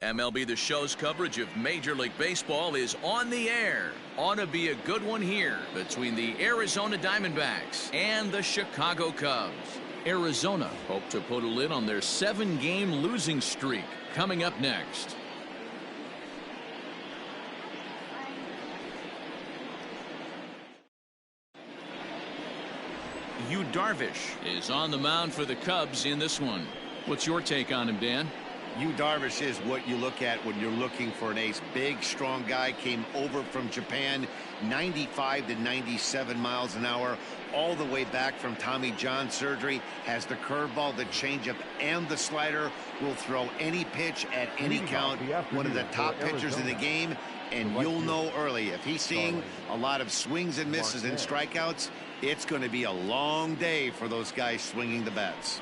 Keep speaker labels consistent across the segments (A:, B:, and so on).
A: MLB The Show's coverage of Major League Baseball is on the air. Ought to be a good one here between the Arizona Diamondbacks and the Chicago Cubs. Arizona hope to put a lid on their 7-game losing streak. Coming up next. Yu Darvish is on the mound for the Cubs in this one. What's your take on him, Dan?
B: Yu Darvish is what you look at when you're looking for an ace. Big, strong guy, came over from Japan, 95 to 97 miles an hour, all the way back from Tommy John surgery. Has the curveball, the changeup, and the slider. Will throw any pitch at any count. One of the top pitchers in the game, and you'll know early. If he's seeing a lot of swings and misses and strikeouts, it's going to be a long day for those guys swinging the bats.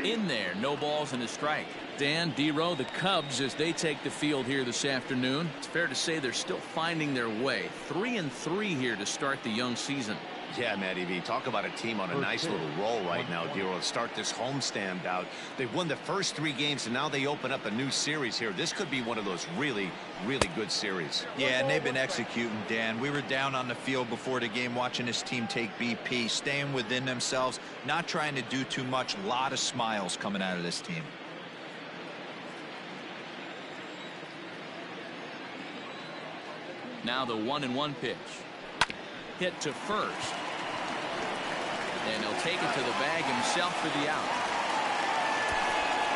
A: In there, no balls and a strike. Dan, D-Row, the Cubs, as they take the field here this afternoon, it's fair to say they're still finding their way. 3-3 here to start the young season.
C: Yeah, Matty V, talk about a team on a nice little roll right now, D-Row. Start this homestand out. They've won the first 3 games, and now they open up a new series here. This could be one of those really, really good series.
D: Yeah, and they've been executing, Dan. We were down on the field before the game watching this team take BP, staying within themselves, not trying to do too much. A lot of smiles coming out of this team.
A: Now the 1-1 pitch. Hit to first. And he'll take it to the bag himself for the out.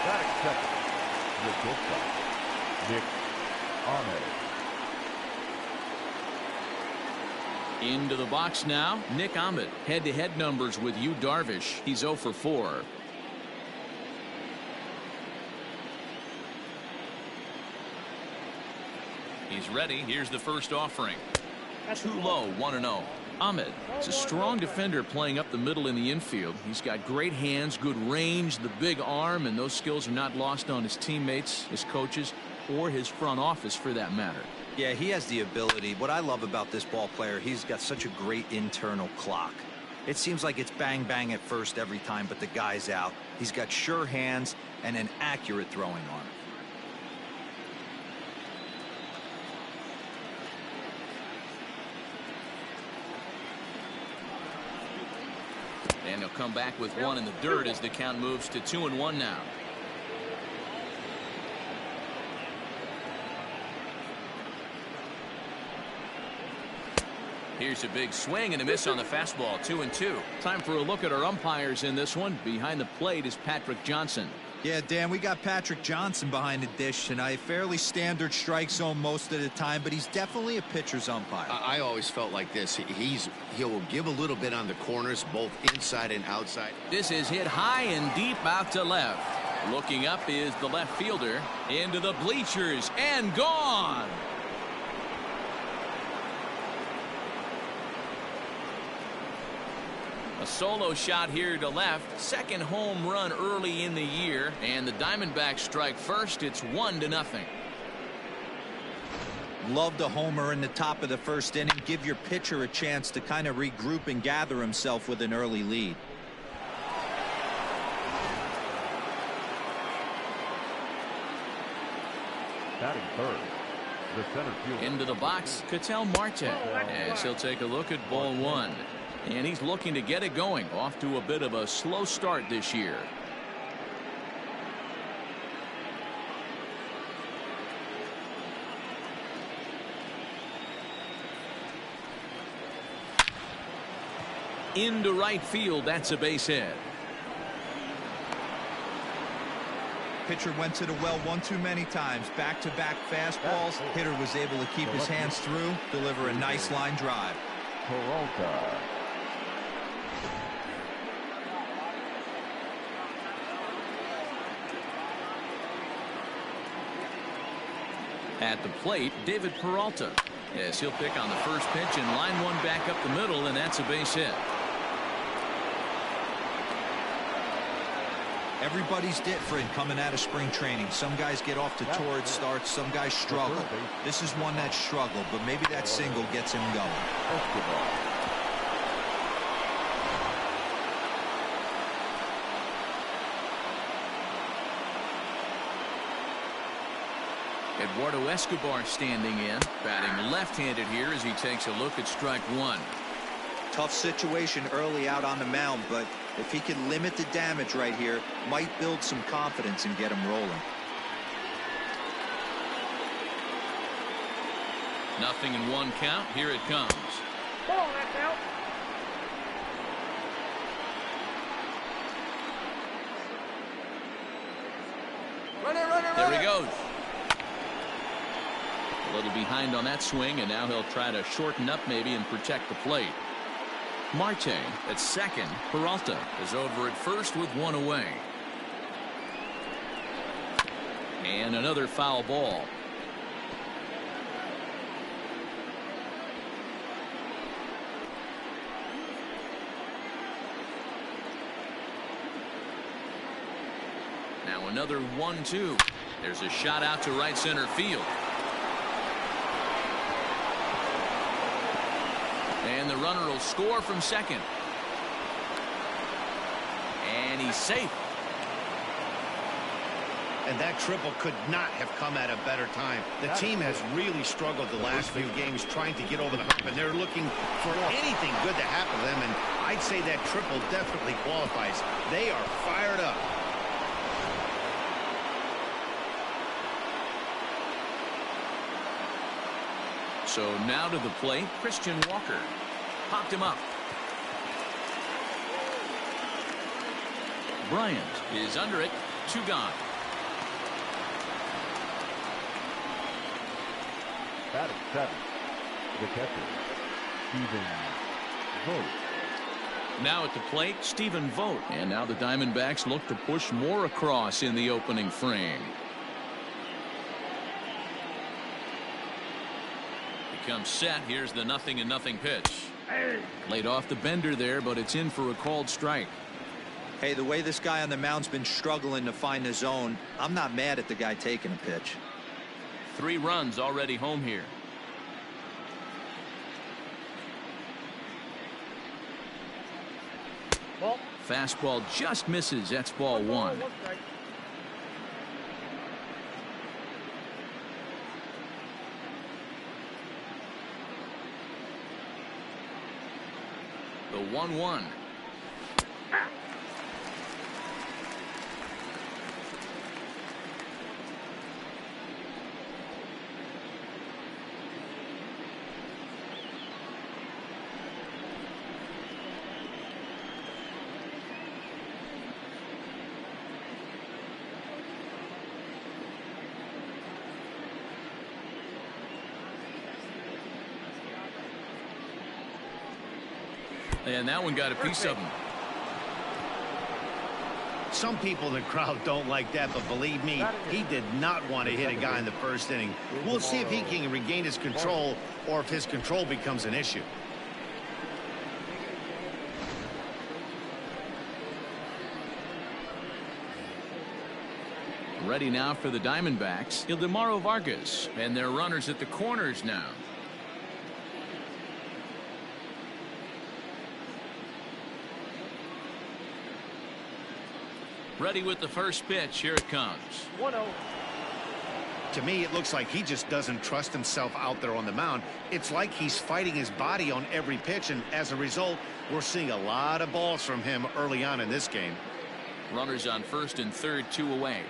E: Batting second, the shortstop, Nick Ahmed.
A: Into the box now, Nick Ahmed. Head-to-head numbers with Yu Darvish. He's 0 for 4. He's ready. Here's the first offering. Too low, 1-0. Ahmed is a strong defender playing up the middle in the infield. He's got great hands, good range, the big arm, and those skills are not lost on his teammates, his coaches, or his front office for that matter.
D: Yeah, he has the ability. What I love about this ball player, he's got such a great internal clock. It seems like it's bang bang at first every time, but the guy's out. He's got sure hands and an accurate throwing arm.
A: And he'll come back with one in the dirt as the count moves to 2-1 now. Here's a big swing and a miss on the fastball. 2-2. Time for a look at our umpires in this one. Behind the plate is Patrick Johnson.
D: Yeah, Dan, we got Patrick Johnson behind the dish tonight. Fairly standard strike zone most of the time, but he's definitely a pitcher's umpire.
B: I always felt like this. He'll give a little bit on the corners, both inside and outside.
A: This is hit high and deep out to left. Looking up is the left fielder. Into the bleachers and gone. A solo shot here to left. Second home run early in the year. And the Diamondbacks strike first. It's 1-0.
D: Love the homer in the top of the first inning. Give your pitcher a chance to kind of regroup and gather himself with an early lead.
E: Batting third, the center fielder.
A: Into the box, Ketel Marte. As he'll take a look at ball 1. And he's looking to get it going. Off to a bit of a slow start this year. Into right field. That's a base hit.
D: Pitcher went to the well one too many times. Back-to-back fastballs. Hitter was able to keep his hands through, deliver a nice line drive.
E: Peralta.
A: At the plate, David Peralta. Yes, he'll pick on the first pitch and line one back up the middle, and that's a base hit.
D: Everybody's different coming out of spring training. Some guys get off to torrid starts, some guys struggle. This is one that struggled, but maybe that single gets him going.
A: Eduardo Escobar standing in, batting left-handed here as he takes a look at strike one.
D: Tough situation early out on the mound, but if he can limit the damage right here, might build some confidence and get him rolling.
A: 0-1 count. Here it comes.
F: Ball, that's out.
A: There he goes. A little behind on that swing, and now he'll try to shorten up maybe and protect the plate. Marte at second. Peralta is over at first with one away. And another foul ball. Now another 1-2. There's a shot out to right center field. And the runner will score from second. And he's safe.
B: And that triple could not have come at a better time. The team has really struggled the last few games trying to get over the hump, and they're looking for anything good to happen to them, and I'd say that triple definitely qualifies. They are fired up.
A: So now to the plate, Christian Walker. Popped him up. Bryant is under it. 2 gone.
E: Batting 7th, the catcher, Stephen Vogt.
A: Now at the plate, Stephen Vogt. And now the Diamondbacks look to push more across in the opening frame. Comes set. Here's the 0-0 pitch. Laid off the bender there, but it's in for a called strike.
D: Hey, the way this guy on the mound's been struggling to find the zone, I'm not mad at the guy taking a pitch.
A: 3 runs already home here.
F: Ball.
A: Fastball just misses. That's ball 1. The 1-1. And that one got a piece of him.
B: Some people in the crowd don't like that, but believe me, he did not want to hit a guy in the first inning. We'll see if he can regain his control or if his control becomes an issue.
A: Ready now for the Diamondbacks, Ildemaro Vargas, and their runners at the corners now. Ready with the first pitch. Here it comes.
F: 1-0.
B: To me, it looks like he just doesn't trust himself out there on the mound. It's like he's fighting his body on every pitch, and as a result, we're seeing a lot of balls from him early on in this game.
A: Runners on first and third, 2 away.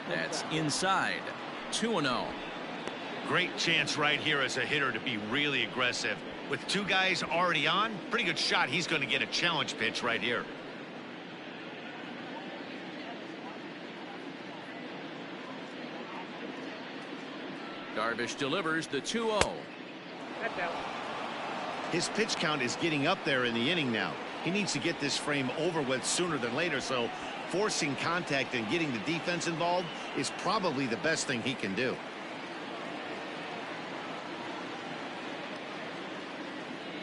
A: That's inside. 2-0.
B: Great chance right here as a hitter to be really aggressive. With 2 guys already on, pretty good shot he's going to get a challenge pitch right here.
A: Darvish delivers the 2-0.
F: That's out.
B: His pitch count is getting up there in the inning now. He needs to get this frame over with sooner than later, so forcing contact and getting the defense involved is probably the best thing he can do.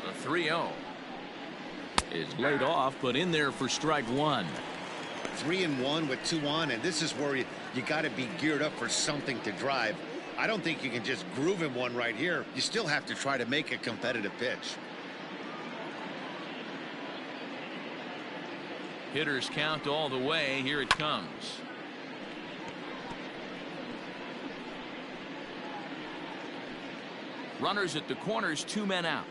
A: The 3-0 is laid off, but in there for strike 1.
B: 3-1 with 2 on, and this is where you got to be geared up for something to drive. I don't think you can just groove him one right here. You still have to try to make a competitive pitch.
A: Hitters count all the way. Here it comes. Runners at the corners, 2 men out.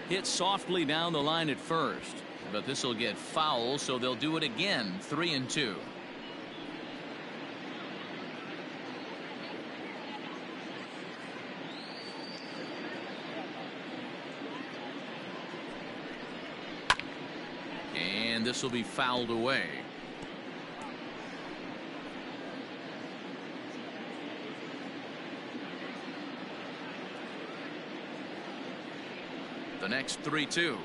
A: Hit softly down the line at first, but this will get foul, so they'll do it again. 3-2. And this will be fouled away. The next 3-2.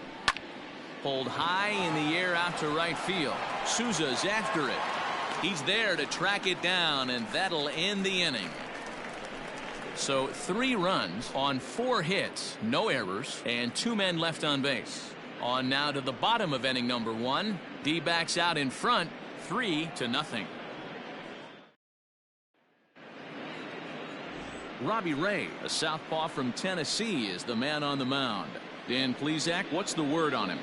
A: Pulled high in the air out to right field. Souza's after it. He's there to track it down, and that'll end the inning. So 3 runs on 4 hits, no errors, and 2 men left on base. On now to the bottom of inning number 1. D-backs out in front, 3-0. Robbie Ray, a southpaw from Tennessee, is the man on the mound. Dan Plesac, what's the word on him?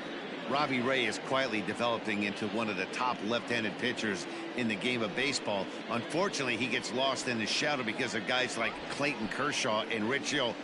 B: Robbie Ray is quietly developing into one of the top left-handed pitchers in the game of baseball. Unfortunately, he gets lost in the shadow because of guys like Clayton Kershaw and Rich Hill.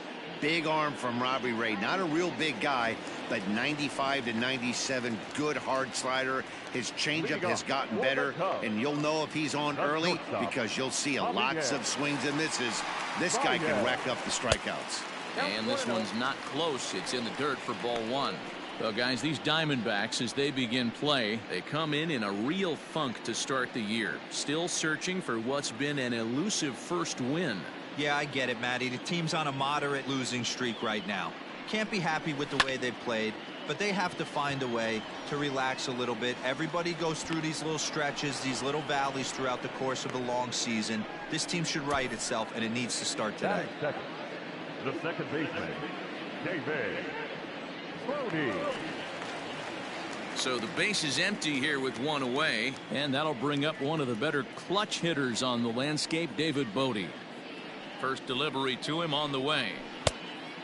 B: Big arm from Robbie Ray. Not a real big guy, but 95-97, good hard slider. His changeup has gotten better, and you'll know if he's on early because you'll see lots of swings and misses. This guy can rack up the strikeouts.
A: And this one's not close. It's in the dirt for ball 1. Well, guys, these Diamondbacks, as they begin play, they come in a real funk to start the year. Still searching for what's been an elusive first win.
D: Yeah, I get it, Matty. The team's on a moderate losing streak right now. Can't be happy with the way they've played, but they have to find a way to relax a little bit. Everybody goes through these little stretches, these little valleys throughout the course of a long season. This team should right itself, and it needs to start today.
E: The second baseman, David Brody.
A: So the base is empty here with 1 away, and that'll bring up one of the better clutch hitters on the landscape, David Bodie. First delivery to him on the way.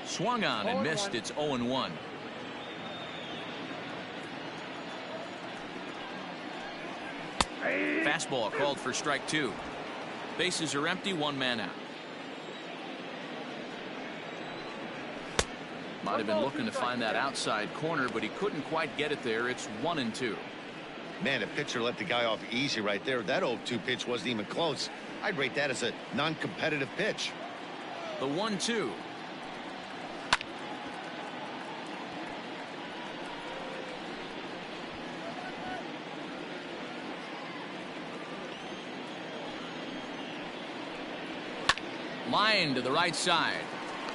A: Swung on and missed. It's 0-1. Fastball called for strike 2. Bases are empty, 1 man out. Might have been looking to find that outside corner, but he couldn't quite get it there. It's 1-2.
B: Man, the pitcher let the guy off easy right there. That 0-2 pitch wasn't even close. I'd rate that as a non-competitive pitch.
A: The 1-2. Line to the right side.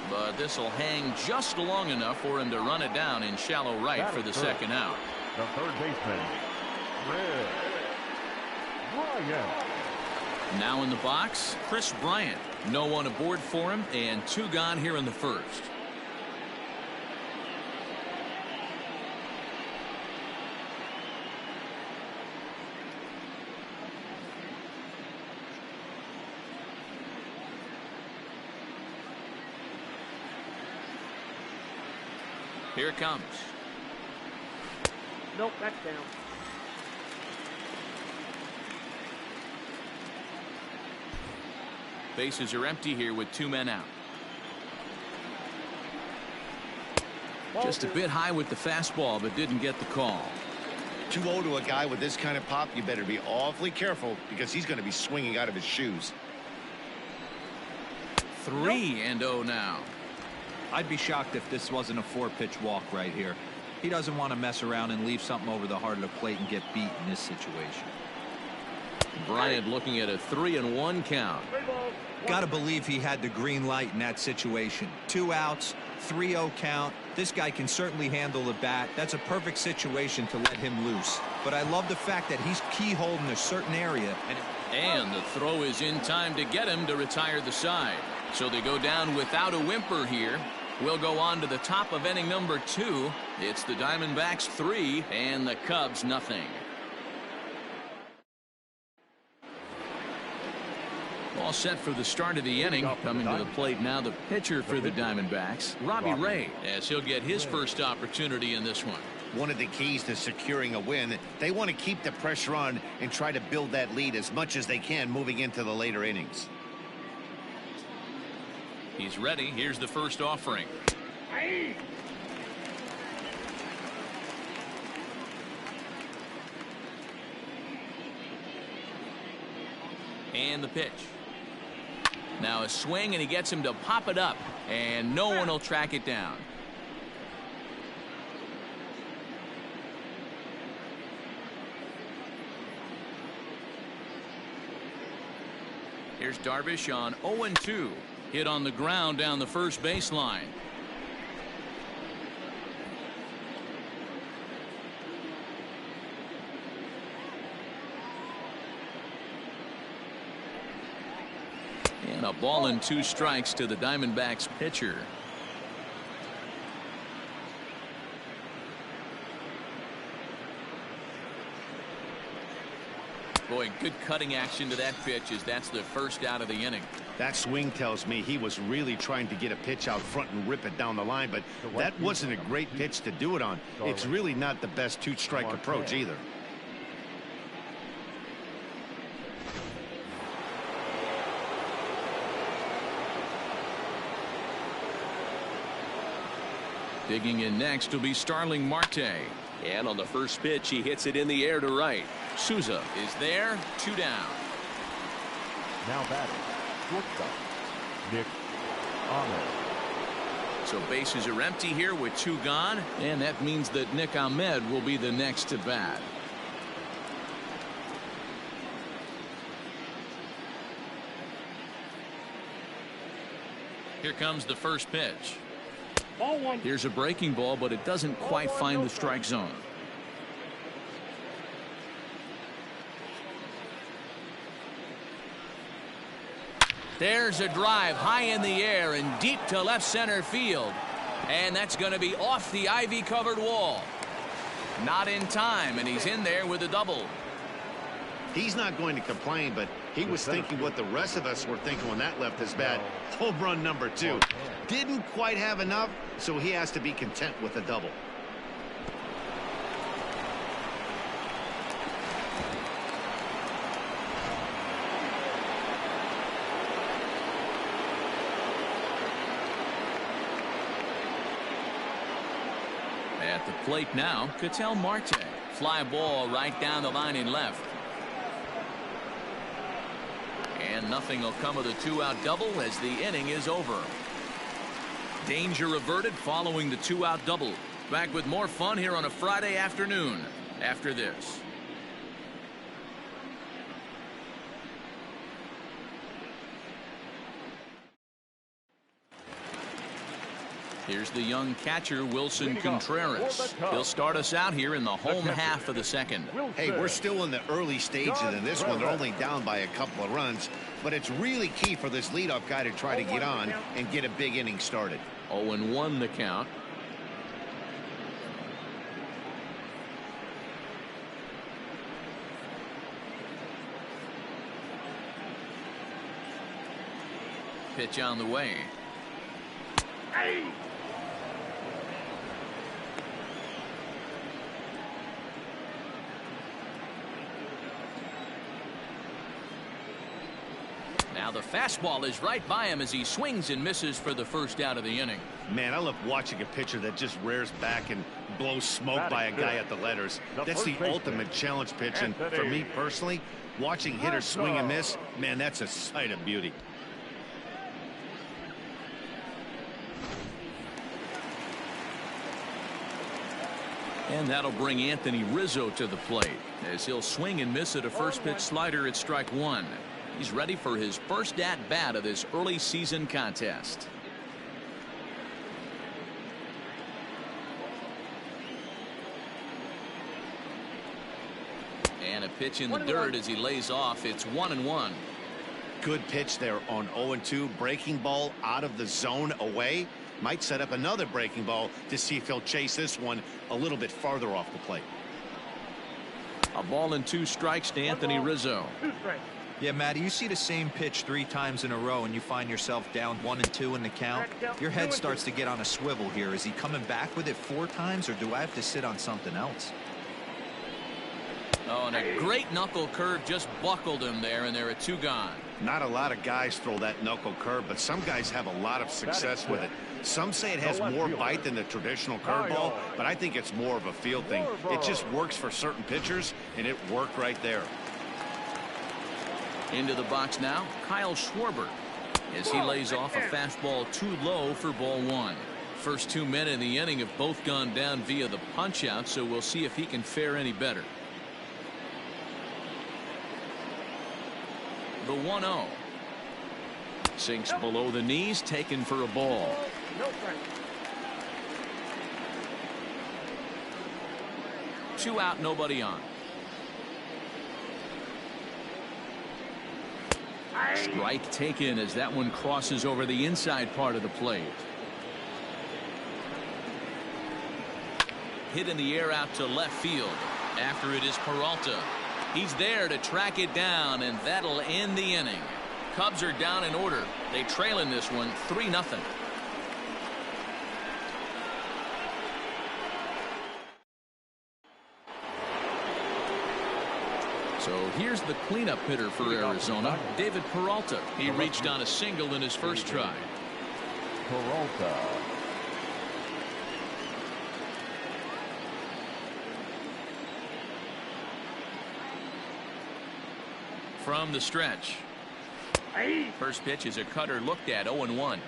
A: But this will hang just long enough for him to run it down in shallow right for the second out.
E: The third baseman, Chris Bryant.
A: Now in the box, Chris Bryant. No one aboard for him, and 2 gone here in the first. Here it comes.
F: Nope, that's down.
A: Bases are empty here with 2 men out. Just a bit high with the fastball, but didn't get the call.
B: 2-0 to a guy with this kind of pop, you better be awfully careful because he's going to be swinging out of his shoes.
A: 3-0 now.
D: I'd be shocked if this wasn't a 4-pitch walk right here. He doesn't want to mess around and leave something over the heart of the plate and get beat in this situation.
A: Bryant looking at a 3-1 count.
D: Got to believe he had the green light in that situation. 2 outs, 3-0 count. This guy can certainly handle the bat. That's a perfect situation to let him loose. But I love the fact that he's keyholed in a certain area.
A: And the throw is in time to get him to retire the side. So they go down without a whimper here. We'll go on to the top of inning number 2. It's the Diamondbacks 3 and the Cubs nothing. All set for the start of the inning. Coming to the plate now, the pitcher for the Diamondbacks, Robbie Ray, as he'll get his first opportunity in this one.
B: One of the keys to securing a win, they want to keep the pressure on and try to build that lead as much as they can moving into the later innings.
A: He's ready. Here's the first offering. And the pitch. Now a swing, and he gets him to pop it up, and no one will track it down. Here's Darvish on 0-2. Hit on the ground down the first baseline. And a ball and 2 strikes to the Diamondbacks pitcher. Boy, good cutting action to that pitch, as that's the first out of the inning.
B: That swing tells me he was really trying to get a pitch out front and rip it down the line, but that wasn't a great pitch to do it on. It's really not the best 2-strike approach either.
A: Digging in next will be Starling Marte. And on the first pitch, he hits it in the air to right. Souza is there, 2 down.
E: Now batting, shortstop, Nick Ahmed.
A: So bases are empty here with 2 gone, and that means that Nick Ahmed will be the next to bat. Here comes the first pitch.
F: Ball 1.
A: Here's a breaking ball, but it doesn't quite find the strike zone. There's a drive high in the air and deep to left center field. And that's going to be off the ivy-covered wall. Not in time, and he's in there with a double.
B: He's not going to complain, but he was thinking what the rest of us were thinking when that left his bat. Home run number 2. Didn't quite have enough, so he has to be content with a double.
A: At the plate now, Ketel Marte. Fly ball right down the line in left. And nothing will come of the 2-out double as the inning is over. Danger averted following the 2-out double. Back with more fun here on a Friday afternoon after this. Here's the young catcher, Wilson Contreras. He'll start us out here in the home half of the second.
B: Hey, we're still in the early stages of this one. They're only down by a couple of runs, but it's really key for this leadoff guy to try to get on and get a big inning started.
A: 0-1 the count. Pitch on the way.
F: Hey.
A: Now the fastball is right by him as he swings and misses for the first out of the inning.
B: Man, I love watching a pitcher that just rears back and blows smoke by a guy at the letters. That's the ultimate challenge pitch, and for me personally, watching hitters swing and miss, man, that's a sight of beauty.
A: And that'll bring Anthony Rizzo to the plate as he'll swing and miss at a first pitch slider at strike 1. He's ready for his first at bat of this early season contest. And a pitch in the dirt as he lays off. It's 1-1.
B: Good pitch there on 0-2. Breaking ball out of the zone away. Might set up another breaking ball to see if he'll chase this one a little bit farther off the plate.
A: A ball and 2 strikes to Anthony Rizzo.
F: 2 strikes.
D: Yeah, Matty, you see the same pitch 3 times in a row and you find yourself down 1-2 in the count. Your head starts to get on a swivel here. Is he coming back with it 4 times, or do I have to sit on something else?
A: Oh, and a great knuckle curve just buckled him there, and there are 2 gone.
B: Not a lot of guys throw that knuckle curve, but some guys have a lot of success with it. Some say it has more bite than the traditional curveball, but I think it's more of a feel thing. It just works for certain pitchers, and it worked right there.
A: Into the box now, Kyle Schwarber, as he lays off a fastball too low for ball 1. First 2 men in the inning have both gone down via the punch out, so we'll see if he can fare any better. The 1-0 sinks below the knees, taken for a ball. Two out, nobody on. Strike taken as that one crosses over the inside part of the plate. Hit in the air out to left field. After it is Peralta. He's there to track it down, and that'll end the inning. Cubs are down in order. They trail in this one 3-0. So here's the cleanup hitter for Arizona, David Peralta. He reached on a single in his first try.
E: Peralta.
A: From the stretch. First pitch is a cutter looked at, 0-1.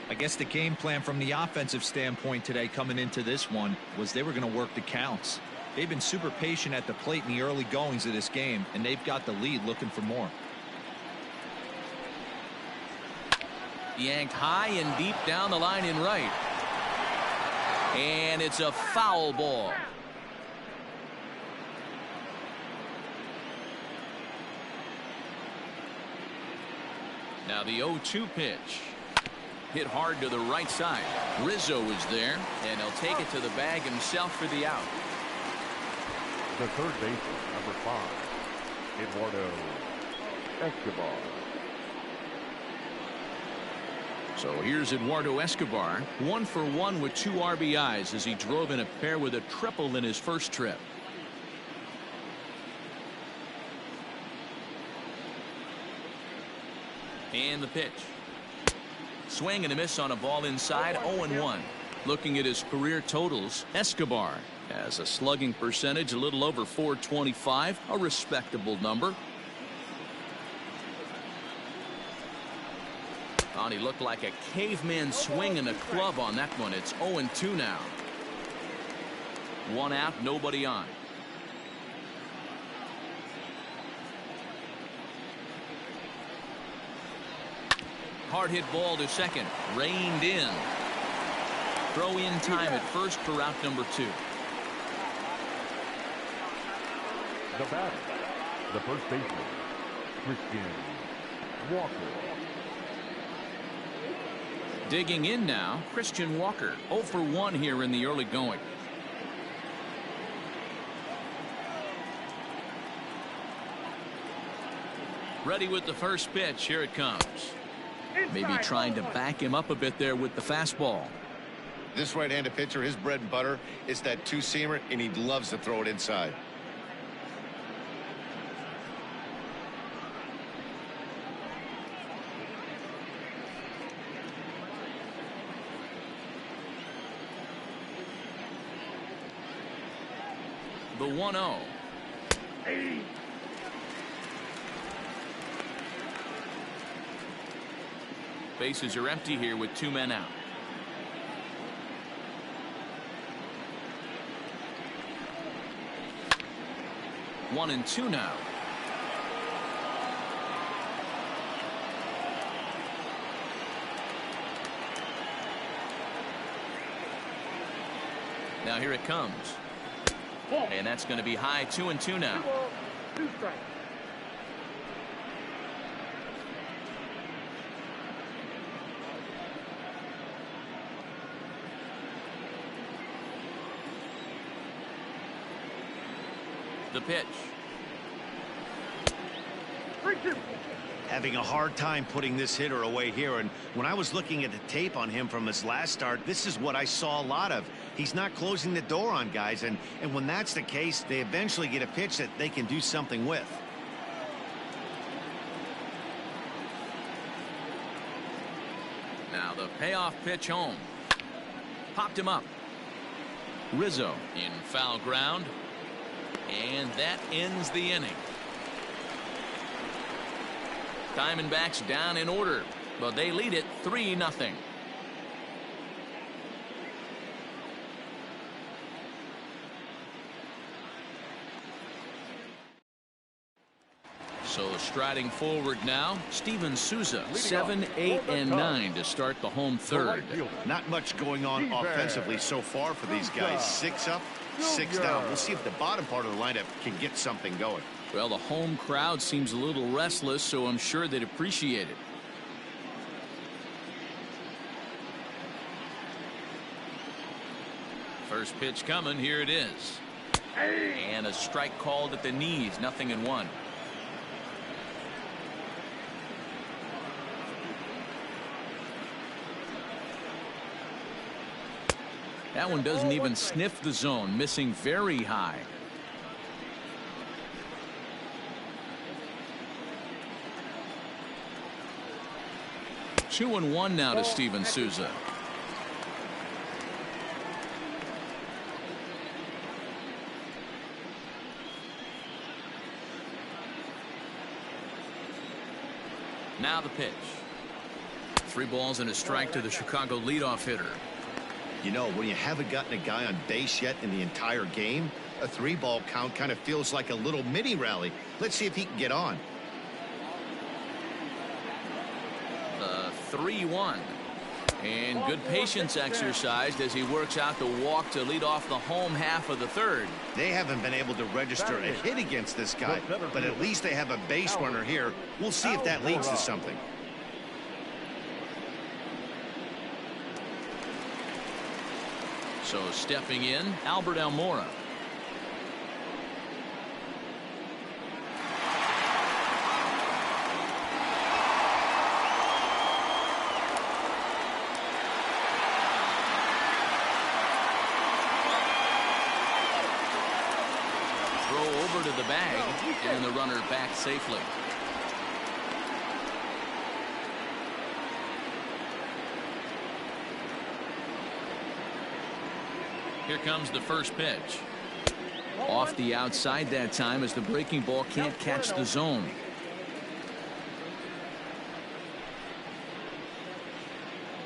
D: I guess the game plan from the offensive standpoint today coming into this one was they were going to work the counts. They've been super patient at the plate in the early goings of this game, and they've got the lead looking for more.
A: Yanked high and deep down the line in right. And it's a foul ball. Now the 0-2 pitch. Hit hard to the right side. Rizzo is there, and he'll take it to the bag himself for the out.
E: The third baseman, number 5, Eduardo Escobar.
A: So here's Eduardo Escobar, 1 for 1 with 2 RBIs as he drove in a pair with a triple in his first trip. And the pitch. Swing and a miss on a ball inside, 0-1. Looking at his career totals, Escobar has a slugging percentage a little over .425, a respectable number. And he looked like a caveman swinging a club on that one. It's 0-2 now. 1 out, nobody on. Hard hit ball to second. Reined in. Throw in time at first for out number 2.
E: The batter, the first baseman, Christian Walker.
A: Digging in now, Christian Walker, 0 for 1 here in the early going. Ready with the first pitch. Here it comes. Maybe trying to back him up a bit there with the fastball.
B: This right-handed pitcher, his bread and butter is that two-seamer, and he loves to throw it inside.
A: The 1-0. Bases are empty here with 2 men out. One and 2 now. Now here it comes. And that's going to be high, 2-2 now.
F: 2 strikes.
A: The pitch.
B: Having a hard time putting this hitter away here, and when I was looking at the tape on him from his last start, this is what I saw a lot of. He's not closing the door on guys, and when that's the case, they eventually get a pitch that they can do something with.
A: Now the payoff pitch home. Popped him up. Rizzo in foul ground, and that ends the inning. Diamondbacks down in order, but they lead it 3-0. So striding forward now, Steven Souza, 7, 8, and 9 to start the home third.
B: Not much going on offensively so far for these guys. 6 up, 6 down. We'll see if the bottom part of the lineup can get something going.
A: Well, the home crowd seems a little restless, so I'm sure they'd appreciate it. First pitch coming. Here it is. And a strike called at the knees. 0-1. That one doesn't even sniff the zone, missing very high. 2-1 now to Steven Souza. Now the pitch. 3 balls and a strike to the Chicago leadoff hitter.
B: You know, when you haven't gotten a guy on base yet in the entire game, a 3-ball count kind of feels like a little mini rally. Let's see if he can get on.
A: 3-1. And good patience exercised as he works out the walk to lead off the home half of the third.
B: They haven't been able to register a hit against this guy, but at least they have a base runner here. We'll see if that leads to something.
A: So stepping in, Albert Almora. Throw over to the bag, and the runner back safely. Here comes the first pitch. Off the outside that time as the breaking ball can't catch the zone.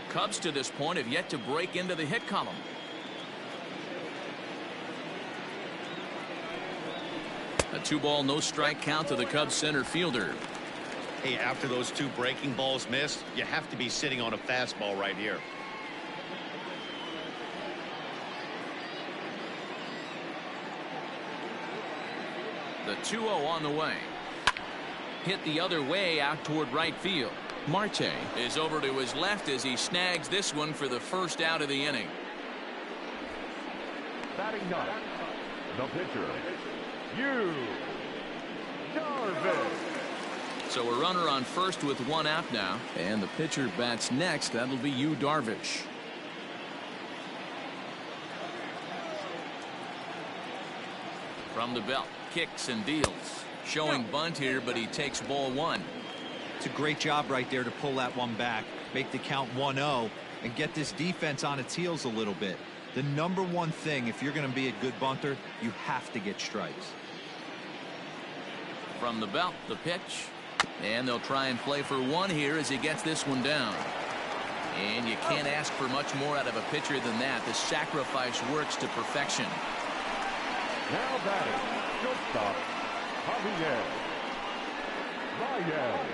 A: Cubs to this point have yet to break into the hit column. A 2-ball, no strike count to the Cubs center fielder.
B: Hey, after those 2 breaking balls missed, you have to be sitting on a fastball right here.
A: The 2-0 on the way. Hit the other way out toward right field. Marte is over to his left as he snags this one for the first out of the inning.
E: Batting ninth, the pitcher, Yu Darvish.
A: So a runner on first with 1 out now, and the pitcher bats next. That'll be Yu Darvish. From the belt, kicks and deals. Showing bunt here, but he takes ball 1.
D: It's a great job right there to pull that one back, make the count 1-0, and get this defense on its heels a little bit. The number one thing, if you're going to be a good bunter, you have to get strikes.
A: From the belt, the pitch. And they'll try and play for 1 here as he gets this one down. And you can't ask for much more out of a pitcher than that. The sacrifice works to perfection.
E: Now batting, shortstop, Javier Baez.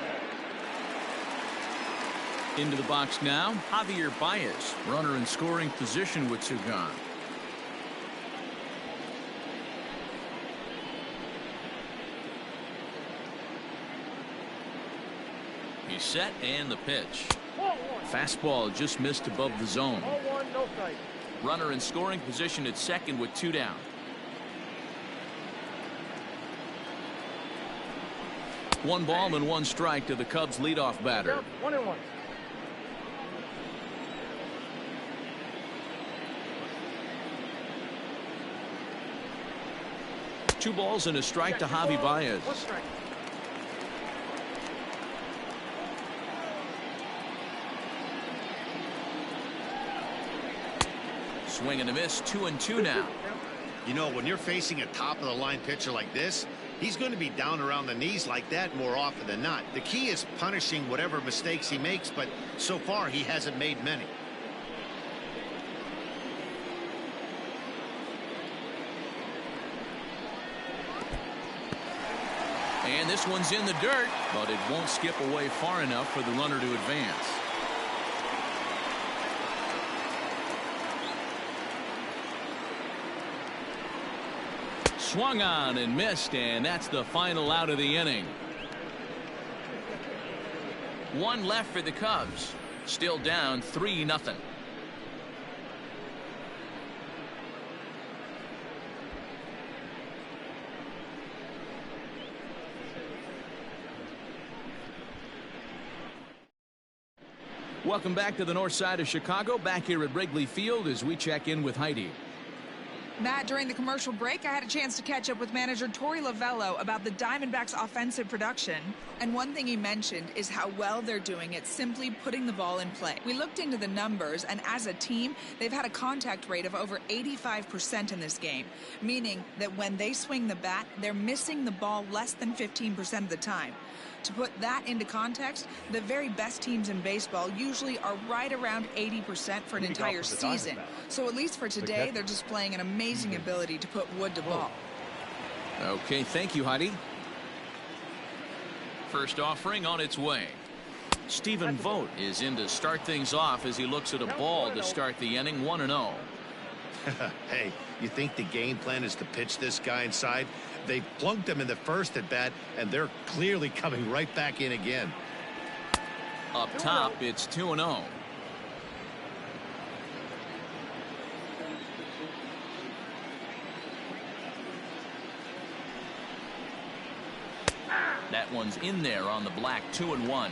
A: Into the box now, Javier Baez, runner in scoring position with 2 gone. He's set, and the pitch. Fastball just missed above the zone. Runner in scoring position at second with 2 down. 1 ball and 1 strike to the Cubs leadoff batter.
F: 1-1.
A: 2 balls and a strike to Javi Baez.
F: 1 strike.
A: Swing and a miss. 2-2 now.
B: You know, when you're facing a top-of-the-line pitcher like this, he's going to be down around the knees like that more often than not. The key is punishing whatever mistakes he makes, but so far he hasn't made many.
A: And this one's in the dirt, but it won't skip away far enough for the runner to advance. Swung on and missed, and that's the final out of the inning. 1 left for the Cubs. Still down 3-0. Welcome back to the north side of Chicago. Back here at Wrigley Field as we check in with Heidi.
G: Matt, during the commercial break, I had a chance to catch up with manager Torey Lovello about the Diamondbacks' offensive production. And one thing he mentioned is how well they're doing at simply putting the ball in play. We looked into the numbers, and as a team, they've had a contact rate of over 85% in this game, meaning that when they swing the bat, they're missing the ball less than 15% of the time. To put that into context, the very best teams in baseball usually are right around 80% for an entire season. So at least for today, they're displaying an amazing ability to put wood to ball.
A: Okay, thank you, Heidi. First offering on its way. Stephen Vogt is in to start things off as he looks at a ball to start the inning. 1-0.
B: Hey, you think the game plan is to pitch this guy inside? They plunked him in the first at bat, and they're clearly coming right back in again.
A: Up top, it's 2-0. That one's in there on the black. 2-1.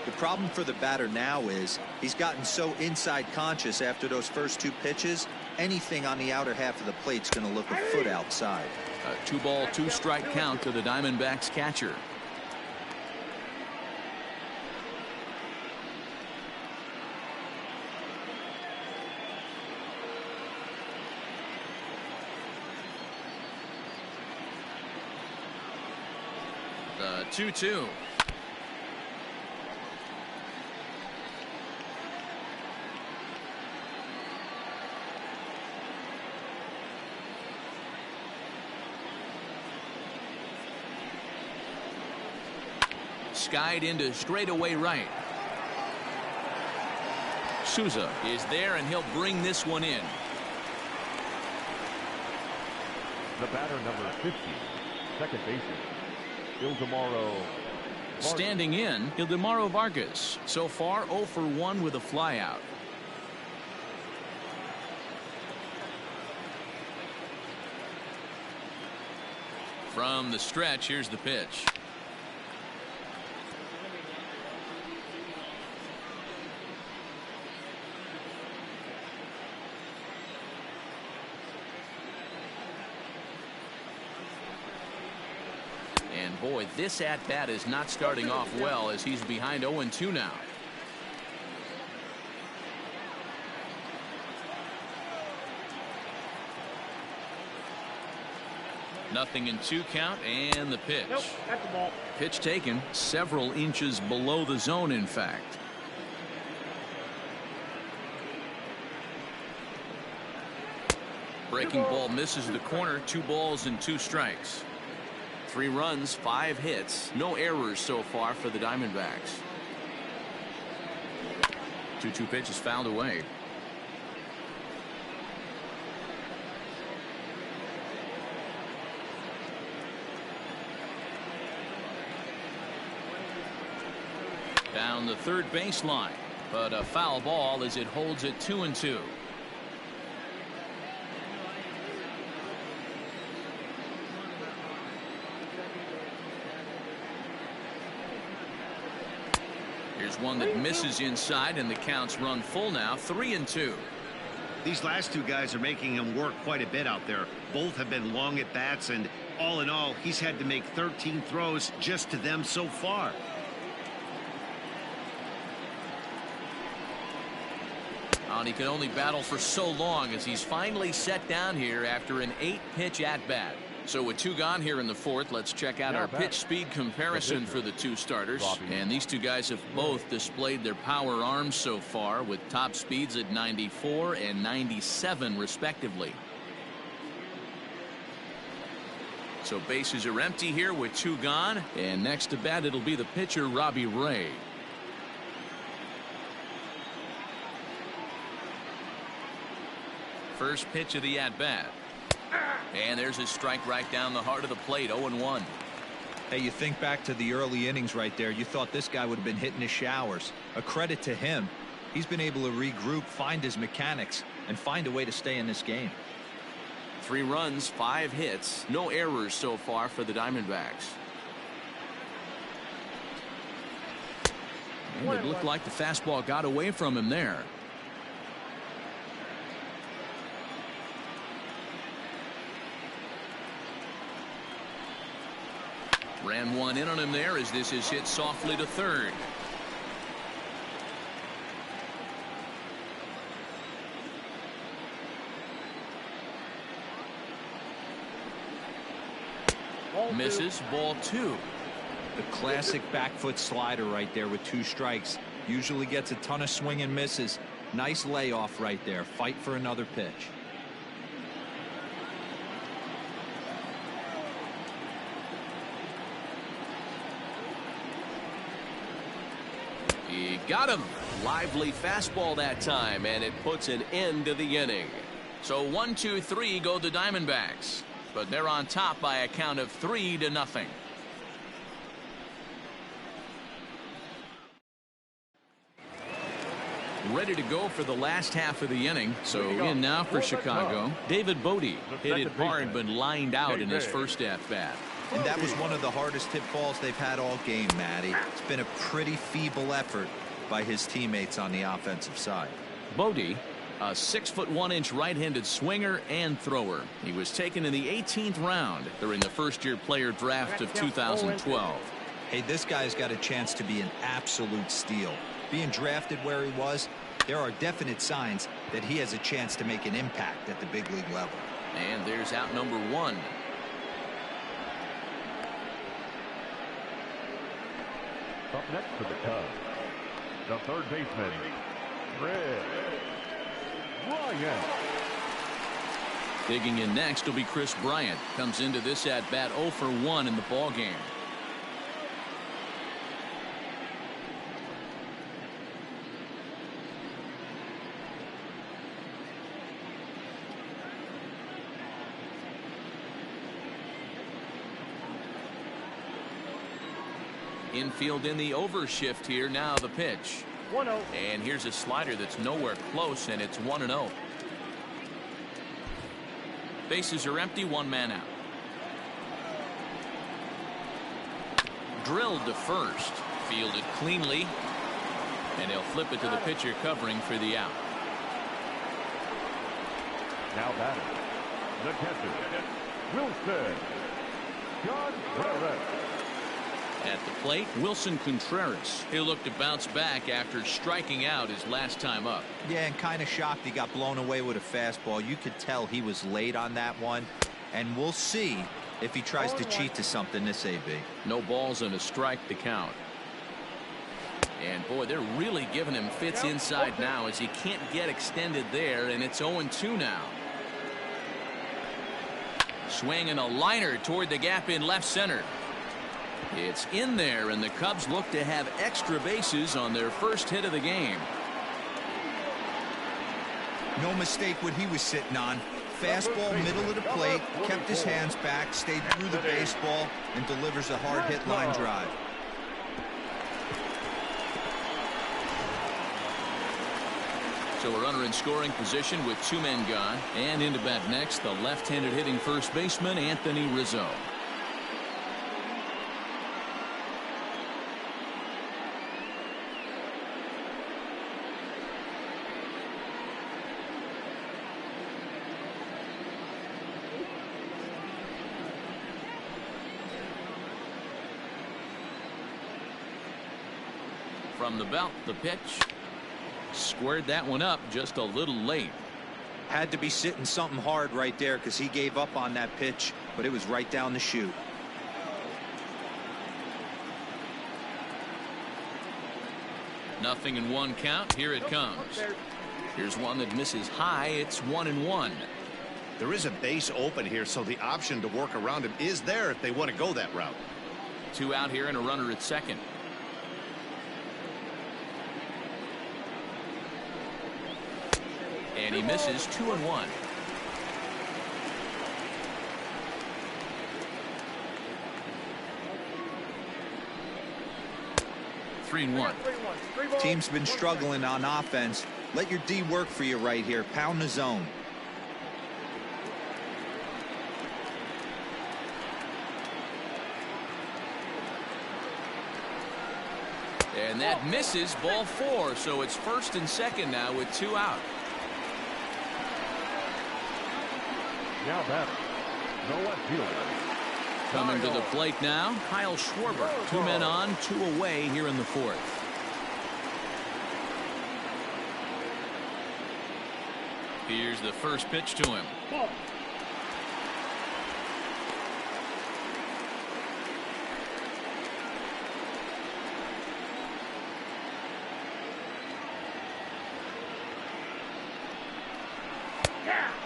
D: The problem for the batter now is he's gotten so inside conscious after those first 2 pitches. Anything on the outer half of the plate's going to look a foot outside.
A: A 2-ball, 2-strike count to the Diamondbacks catcher. The 2-2. Skied into straightaway right. Souza is there, and he'll bring this one in.
E: The batter, number 50, second baseman, Ildemaro Vargas.
A: Standing in, Ildemaro Vargas. So far, 0 for 1 with a flyout. From the stretch, here's the pitch. And boy, this at-bat is not starting off well as he's behind 0-2 now. Nothing in 2 count, and the pitch.
F: Nope, that's the ball.
A: Pitch taken several inches below the zone, in fact. Breaking ball misses the corner. 2 balls and 2 strikes. 3 runs, 5 hits, no errors so far for the Diamondbacks. 2-2 pitch is fouled away. Down the third baseline, but a foul ball as it holds it 2-2. Here's one that misses inside, and the count's run full now, 3-2.
B: These last two guys are making him work quite a bit out there. Both have been long at bats, and all in all, he's had to make 13 throws just to them so far.
A: And he can only battle for so long as he's finally set down here after an 8-pitch at-bat. So with 2 gone here in the 4th, let's check out our pitch speed comparison for the 2 starters. And these 2 guys have both displayed their power arms so far with top speeds at 94 and 97 respectively. So bases are empty here with 2 gone. And next to bat, it'll be the pitcher, Robbie Ray. First pitch of the at-bat. And there's his strike right down the heart of the plate, 0-1.
D: Hey, you think back to the early innings right there. You thought this guy would have been hitting his showers. A credit to him. He's been able to regroup, find his mechanics, and find a way to stay in this game.
A: 3 runs, 5 hits, no errors so far for the Diamondbacks. And it looked like the fastball got away from him there. Ran one in on him there as this is hit softly to third. Misses, ball 2.
D: The classic back foot slider right there with 2 strikes. Usually gets a ton of swing and misses. Nice layoff right there. Fight for another pitch.
A: He got him. Lively fastball that time, and it puts an end to the inning. So 1, 2, 3 go the Diamondbacks, but they're on top by a count of 3-0. Ready to go for the last half of the inning. So in now for Chicago, David Bodie hit it hard but lined out in his first at-bat.
D: And that was one of the hardest hit balls they've had all game, Matty. It's been a pretty feeble effort by his teammates on the offensive side.
A: Bodie, a 6'1" right-handed swinger and thrower. He was taken in the 18th round during the first-year player draft of 2012.
D: Hey, this guy's got a chance to be an absolute steal. Being drafted where he was, there are definite signs that he has a chance to make an impact at the big league level.
A: And there's out number 1.
E: Up next for the Cubs, the third baseman, Bryant.
A: Digging in next will be Chris Bryant. Comes into this at bat 0 for 1 in the ball game. Infield in the overshift here. Now the pitch.
F: 1-0.
A: And here's a slider that's nowhere close, and it's 1-0. Bases are empty, 1 man out. Drilled to first. Fielded cleanly. And he'll flip it to the pitcher covering for the out.
E: Now batting, the catcher, Wilson Contreras.
A: At the plate, Wilson Contreras. He'll look to bounce back after striking out his last time up.
D: Yeah, and kind of shocked he got blown away with a fastball. You could tell he was late on that one. And we'll see if he tries to cheat to something this AB.
A: No balls and a strike to count. And boy, they're really giving him fits inside now as he can't get extended there, and it's 0-2 now. Swinging a liner toward the gap in left center. It's in there, and the Cubs look to have extra bases on their first hit of the game.
D: No mistake what he was sitting on. Fastball, middle of the plate, kept his hands back, stayed through the baseball, and delivers a hard hit line drive.
A: So a runner in scoring position with 2 men gone, and into bat next, the left-handed hitting first baseman Anthony Rizzo. From the belt, the pitch. Squared that one up just a little late.
D: Had to be sitting something hard right there because he gave up on that pitch, but it was right down the chute.
A: Nothing in one count. Here it comes. Here's one that misses high. It's 1-1.
B: There is a base open here, so the option to work around him is there if they want to go that route.
A: 2 out here and a runner at second. And he misses. 2-1. Three and one.
D: Team's been struggling on offense. Let your D work for you right here. Pound the zone.
A: And that misses. Ball 4. So it's first and second now with 2 out.
E: Now batter, no left fielder.
A: Coming to the plate now, Kyle Schwarber. 2 men on, 2 away here in the 4th. Here's the first pitch to him.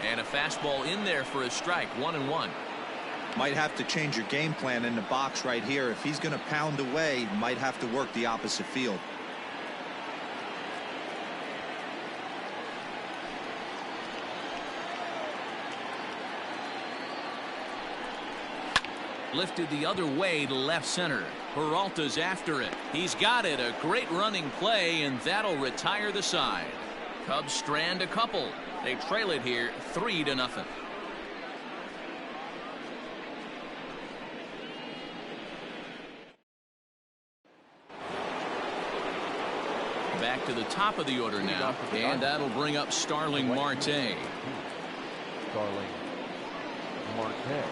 A: And a fastball in there for a strike. 1-1.
D: Might have to change your game plan in the box right here. If he's going to pound away, might have to work the opposite field.
A: Lifted the other way to left center. Peralta's after it. He's got it. A great running play, and that'll retire the side. Cubs strand a couple. They trail it here 3-0. Back to the top of the order now, and that'll bring up Starling Marte.
E: Starling Marte.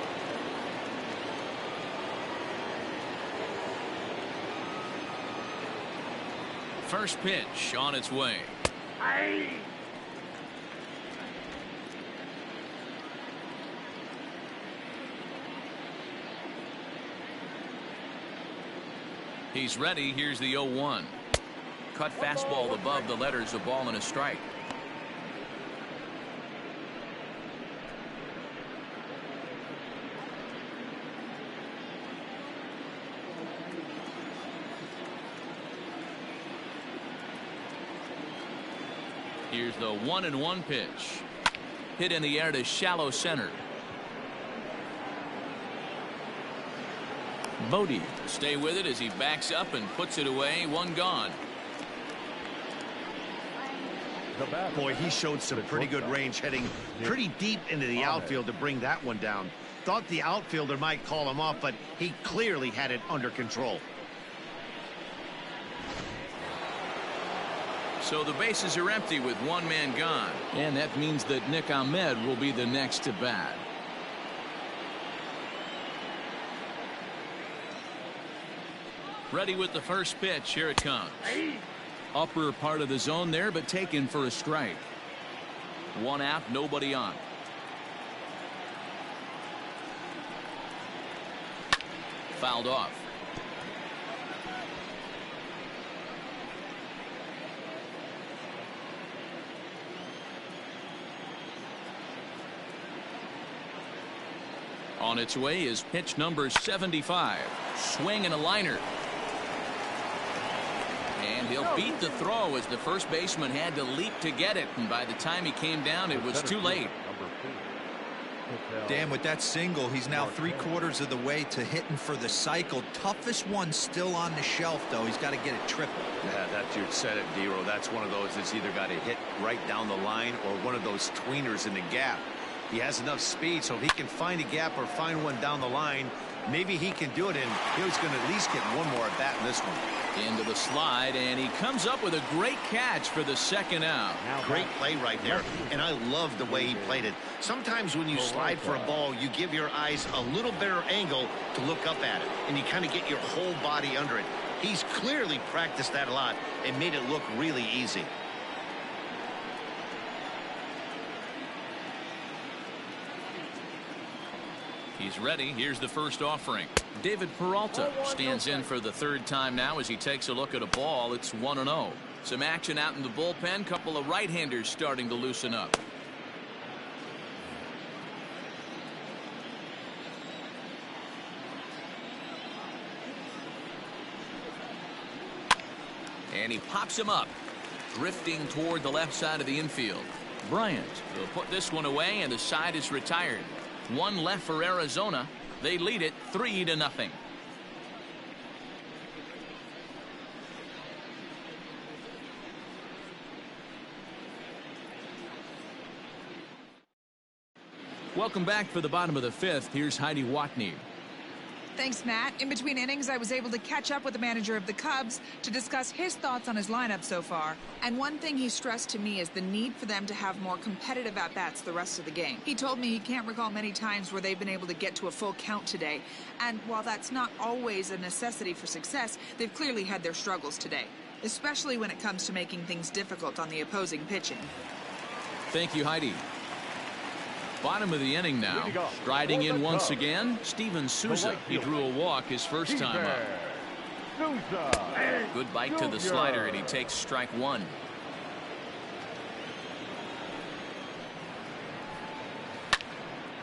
A: First pitch on its way. He's ready. Here's the 0-1. Cut fastball above the letters, a ball and a strike. Here's the 1-1 pitch. Hit in the air to shallow center. Bodie stay with it as he backs up and puts it away. 1 gone.
B: Boy, he showed some pretty good range, heading pretty deep into the outfield to bring that one down. Thought the outfielder might call him off, but he clearly had it under control.
A: So the bases are empty with 1 man gone, and that means that Nick Ahmed will be the next to bat. Ready with the first pitch. Here it comes. Upper part of the zone there, but taken for a strike. 1 out, nobody on. Fouled off. On its way is pitch number 75. Swing and a liner. And he'll beat the throw as the first baseman had to leap to get it. And by the time he came down, it was too late.
D: Dan, with that single, he's now 3/4 of the way to hitting for the cycle. Toughest one still on the shelf, though. He's got to get it triple.
C: Yeah, that's, you said it, Dero. That's one of those that's either got to hit right down the line or one of those tweeners in the gap. He has enough speed, so if he can find a gap or find one down the line, maybe he can do it, and he's going to at least get one more at bat in this one.
A: Into the slide, and he comes up with a great catch for the second out.
B: Great play right there, and I love the way he played it. Sometimes when you slide for a ball, you give your eyes a little better angle to look up at it, and you kind of get your whole body under it. He's clearly practiced that a lot and made it look really easy.
A: He's ready. Here's the first offering. David Peralta stands in for the third time now as he takes a look at a ball. It's 1-0. Some action out in the bullpen. Couple of right-handers starting to loosen up. And he pops him up, drifting toward the left side of the infield. Bryant will put this one away, and the side is retired. One left for Arizona. They lead it 3-0. Welcome back for the bottom of the fifth. Here's Heidi Watney.
G: Thanks, Matt. In between innings, I was able to catch up with the manager of the Cubs to discuss his thoughts on his lineup so far. And one thing he stressed to me is the need for them to have more competitive at-bats the rest of the game. He told me he can't recall many times where they've been able to get to a full count today. And while that's not always a necessity for success, they've clearly had their struggles today, especially when it comes to making things difficult on the opposing pitching.
A: Thank you, Heidi. Bottom of the inning now. Striding in once again, Steven Souza. He drew a walk his first time up. Good bite to the slider, and he takes strike one.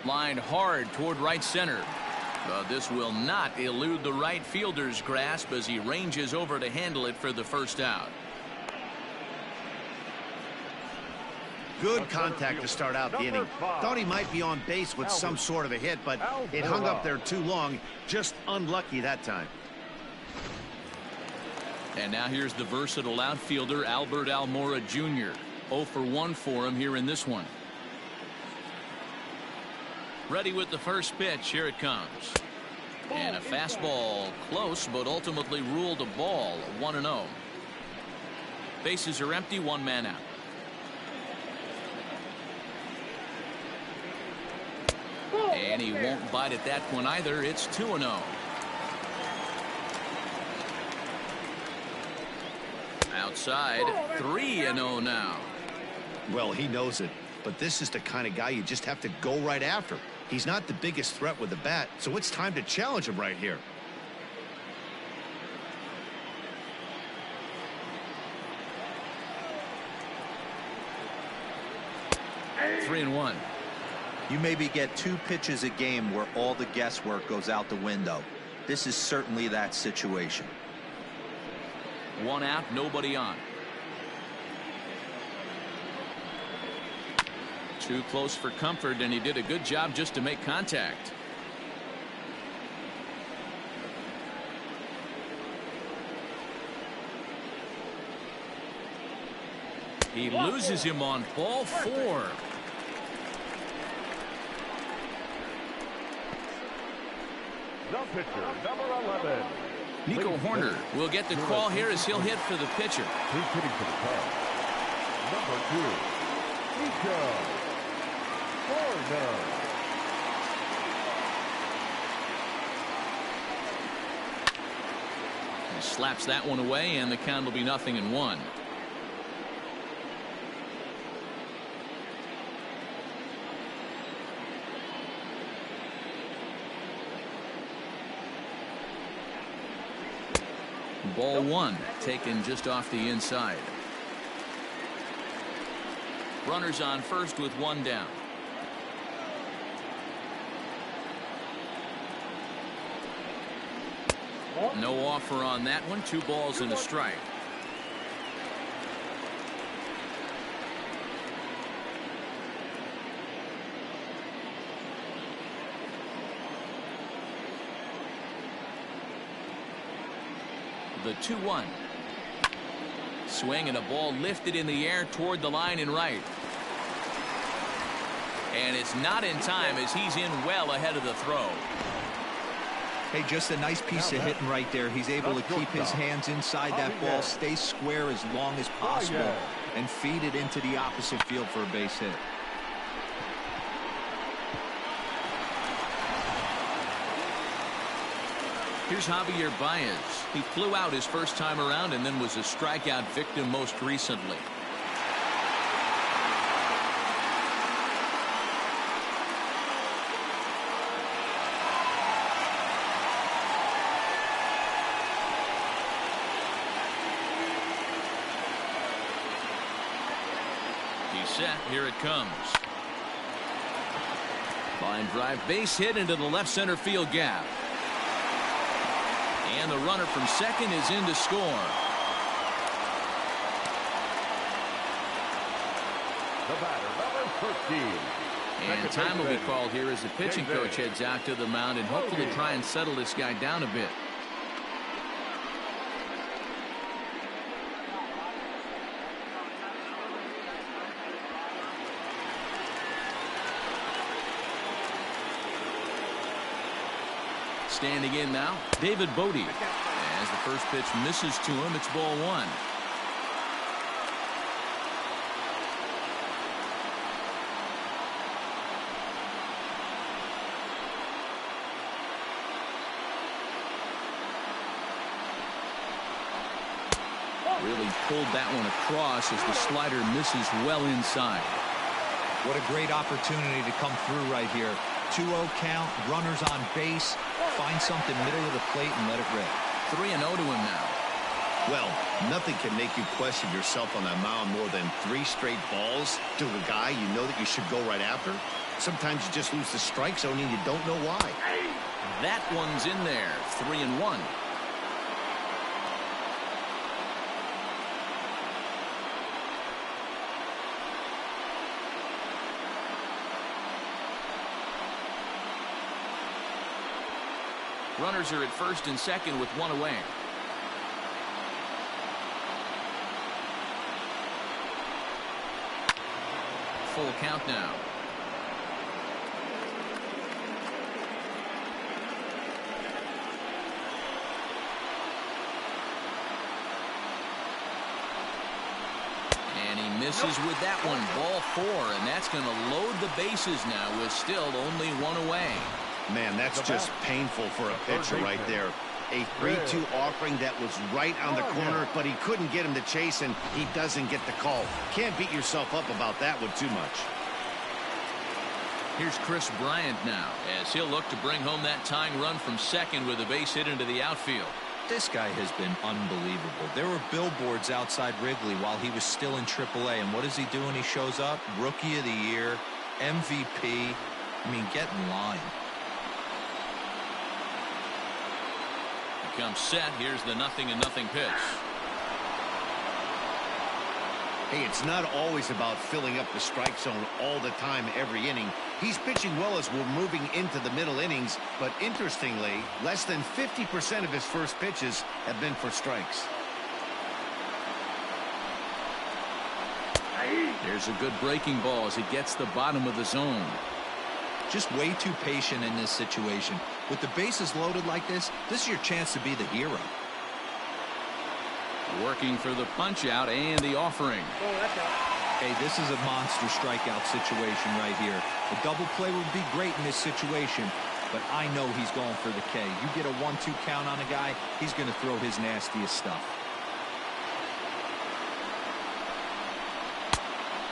A: Lined hard toward right center. But this will not elude the right fielder's grasp as he ranges over to handle it for the first out.
B: Good contact to start out the inning. Thought he might be on base with some sort of a hit, but it hung up there too long. Just unlucky that time.
A: And now here's the versatile outfielder Albert Almora Jr. 0 for 1 for him here in this one. Ready with the first pitch. Here it comes. And a fastball close, but ultimately ruled a ball. 1-0. Bases are empty. One man out. And he won't bite at that one either. It's 2-0. Outside, 3-0 now.
B: Well, he knows it, but this is the kind of guy you just have to go right after. He's not the biggest threat with the bat, so it's time to challenge him right here.
A: Three and one.
D: You maybe get 2 pitches a game where all the guesswork goes out the window. This is certainly that situation.
A: One out, nobody on. Too close for comfort, and he did a good job just to make contact. He loses him on ball 4.
E: The pitcher, number 11.
A: Nico Horner will get the call here as he'll hit for the pitcher.
E: He's hitting for the Cubs. Number 2, Nico Horner.
A: He slaps that one away, and the count will be 0-1. Ball 1 taken just off the inside. Runners on first with 1 down. No offer on that one. 2 balls and a strike. The 2-1. Swing and a ball lifted in the air toward the line and right. And it's not in time as he's in well ahead of the throw.
D: Hey, just a nice piece of hitting right there. He's able to keep his hands inside that ball, stay square as long as possible, and feed it into the opposite field for a base hit.
A: Here's Javier Baez. He flew out his first time around and then was a strikeout victim most recently. He's set. Here it comes. Line drive, base hit into the left center field gap. And the runner from second is in to score.
E: The batter, number 13.
A: And time will be called here as the pitching coach heads out to the mound and hopefully try and settle this guy down a bit. Standing in now, David Bodie. As the first pitch misses to him, it's ball one. Really pulled that one across as the slider misses well inside.
D: What a great opportunity to come through right here. 2-0 count, runners on base. Find something middle of the plate and let it rip.
A: 3-0 to him now.
B: Well, nothing can make you question yourself on that mound more than 3 straight balls to a guy you know that you should go right after. Sometimes you just lose the strike zone and you don't know why.
A: That one's in there. 3-1. Runners are at first and second with one away. Full count now. And he misses with that one. Ball 4, and that's going to load the bases now with still only one away.
B: Man, that's just painful for a pitcher right there. A 3-2 offering that was right on the corner, but he couldn't get him to chase, and he doesn't get the call. Can't beat yourself up about that one too much.
A: Here's Chris Bryant now, as he'll look to bring home that tying run from second with a base hit into the outfield.
D: This guy has been unbelievable. There were billboards outside Wrigley while he was still in AAA, and what does he do when he shows up? Rookie of the Year, MVP. I mean, get in line.
A: Comes set. Here's the 0-0 pitch.
B: Hey, it's not always about filling up the strike zone all the time every inning. He's pitching well as we're moving into the middle innings, but interestingly, less than 50% of his first pitches have been for strikes.
A: There's a good breaking ball as he gets the bottom of the zone.
D: Just way too patient in this situation. With the bases loaded like this is your chance to be the hero.
A: Working for the punch out and the offering.
D: Hey, this is a monster strikeout situation right here. A double play would be great in this situation, but I know he's going for the K. You get a 1-2 count on a guy, he's going to throw his nastiest stuff.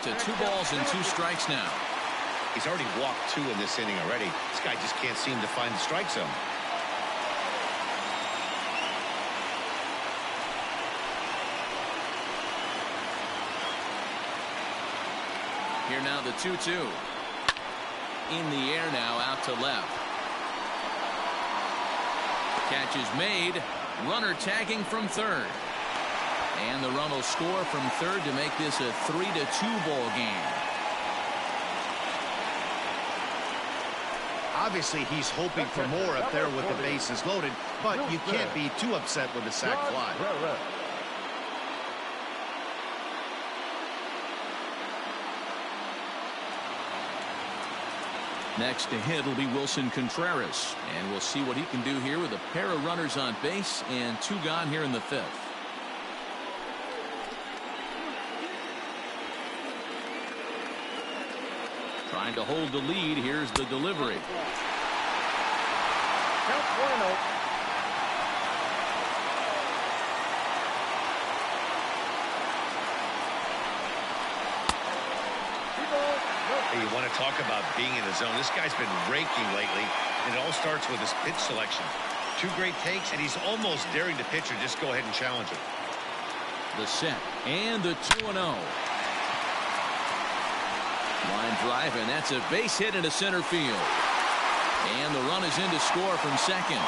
A: To 2 balls and 2 strikes now.
B: He's already walked 2 in this inning already. This guy just can't seem to find the strike zone.
A: Here now the 2-2. In the air now, out to left. Catch is made. Runner tagging from third. And the run will score from third to make this a 3-2 ball game.
B: Obviously, he's hoping for more up there with the bases loaded, but you can't be too upset with a sac fly.
A: Next to hit will be Wilson Contreras, and we'll see what he can do here with a pair of runners on base and 2 gone here in the 5th. Trying to hold the lead. Here's the delivery.
C: Hey, you want to talk about being in the zone. This guy's been raking lately, and it all starts with his pitch selection. 2 great takes, and he's almost daring the pitcher. Just go ahead and challenge him.
A: The set and the 2-0. Line drive, and that's a base hit into center field. And the run is in to score from second.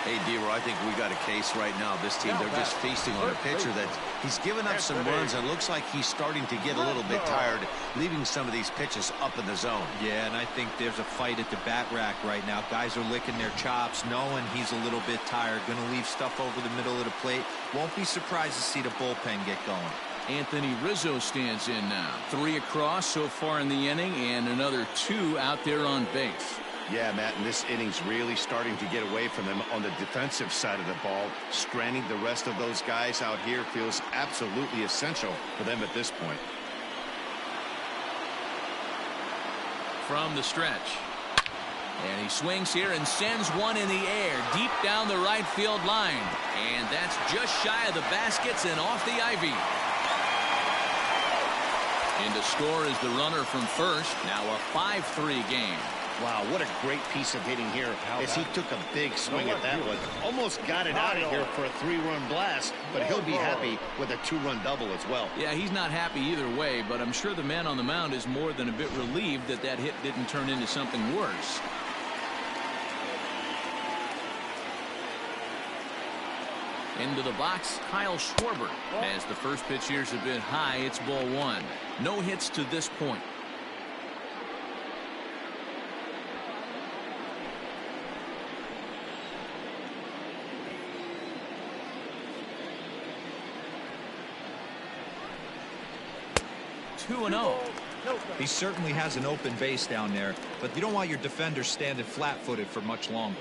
C: Hey, D-Roy, I think we got a case right now. This team, they're just feasting on a pitcher that he's given up some runs and looks like he's starting to get a little bit tired, leaving some of these pitches up in the zone.
D: Yeah, and I think there's a fight at the bat rack right now. Guys are licking their chops, knowing he's a little bit tired, going to leave stuff over the middle of the plate. Won't be surprised to see the bullpen get going.
A: Anthony Rizzo stands in now. 3 across so far in the inning, and another 2 out there on base.
B: Yeah, Matt, and this inning's really starting to get away from them on the defensive side of the ball. Stranding the rest of those guys out here feels absolutely essential for them at this point.
A: From the stretch. And he swings here and sends one in the air deep down the right field line. And that's just shy of the baskets and off the ivy. In to score is the runner from first. Now a 5-3 game.
B: Wow, what a great piece of hitting here as he took a big swing at that one. Almost got it out of here for a 3-run blast, but he'll be happy with a 2-run double as well.
A: Yeah, he's not happy either way, but I'm sure the man on the mound is more than a bit relieved that that hit didn't turn into something worse. Into the box, Kyle Schwarber. As the first pitch here's a bit high, it's ball 1. No hits to this point.
D: He certainly has an open base down there, but you don't want your defender standing flat-footed for much longer.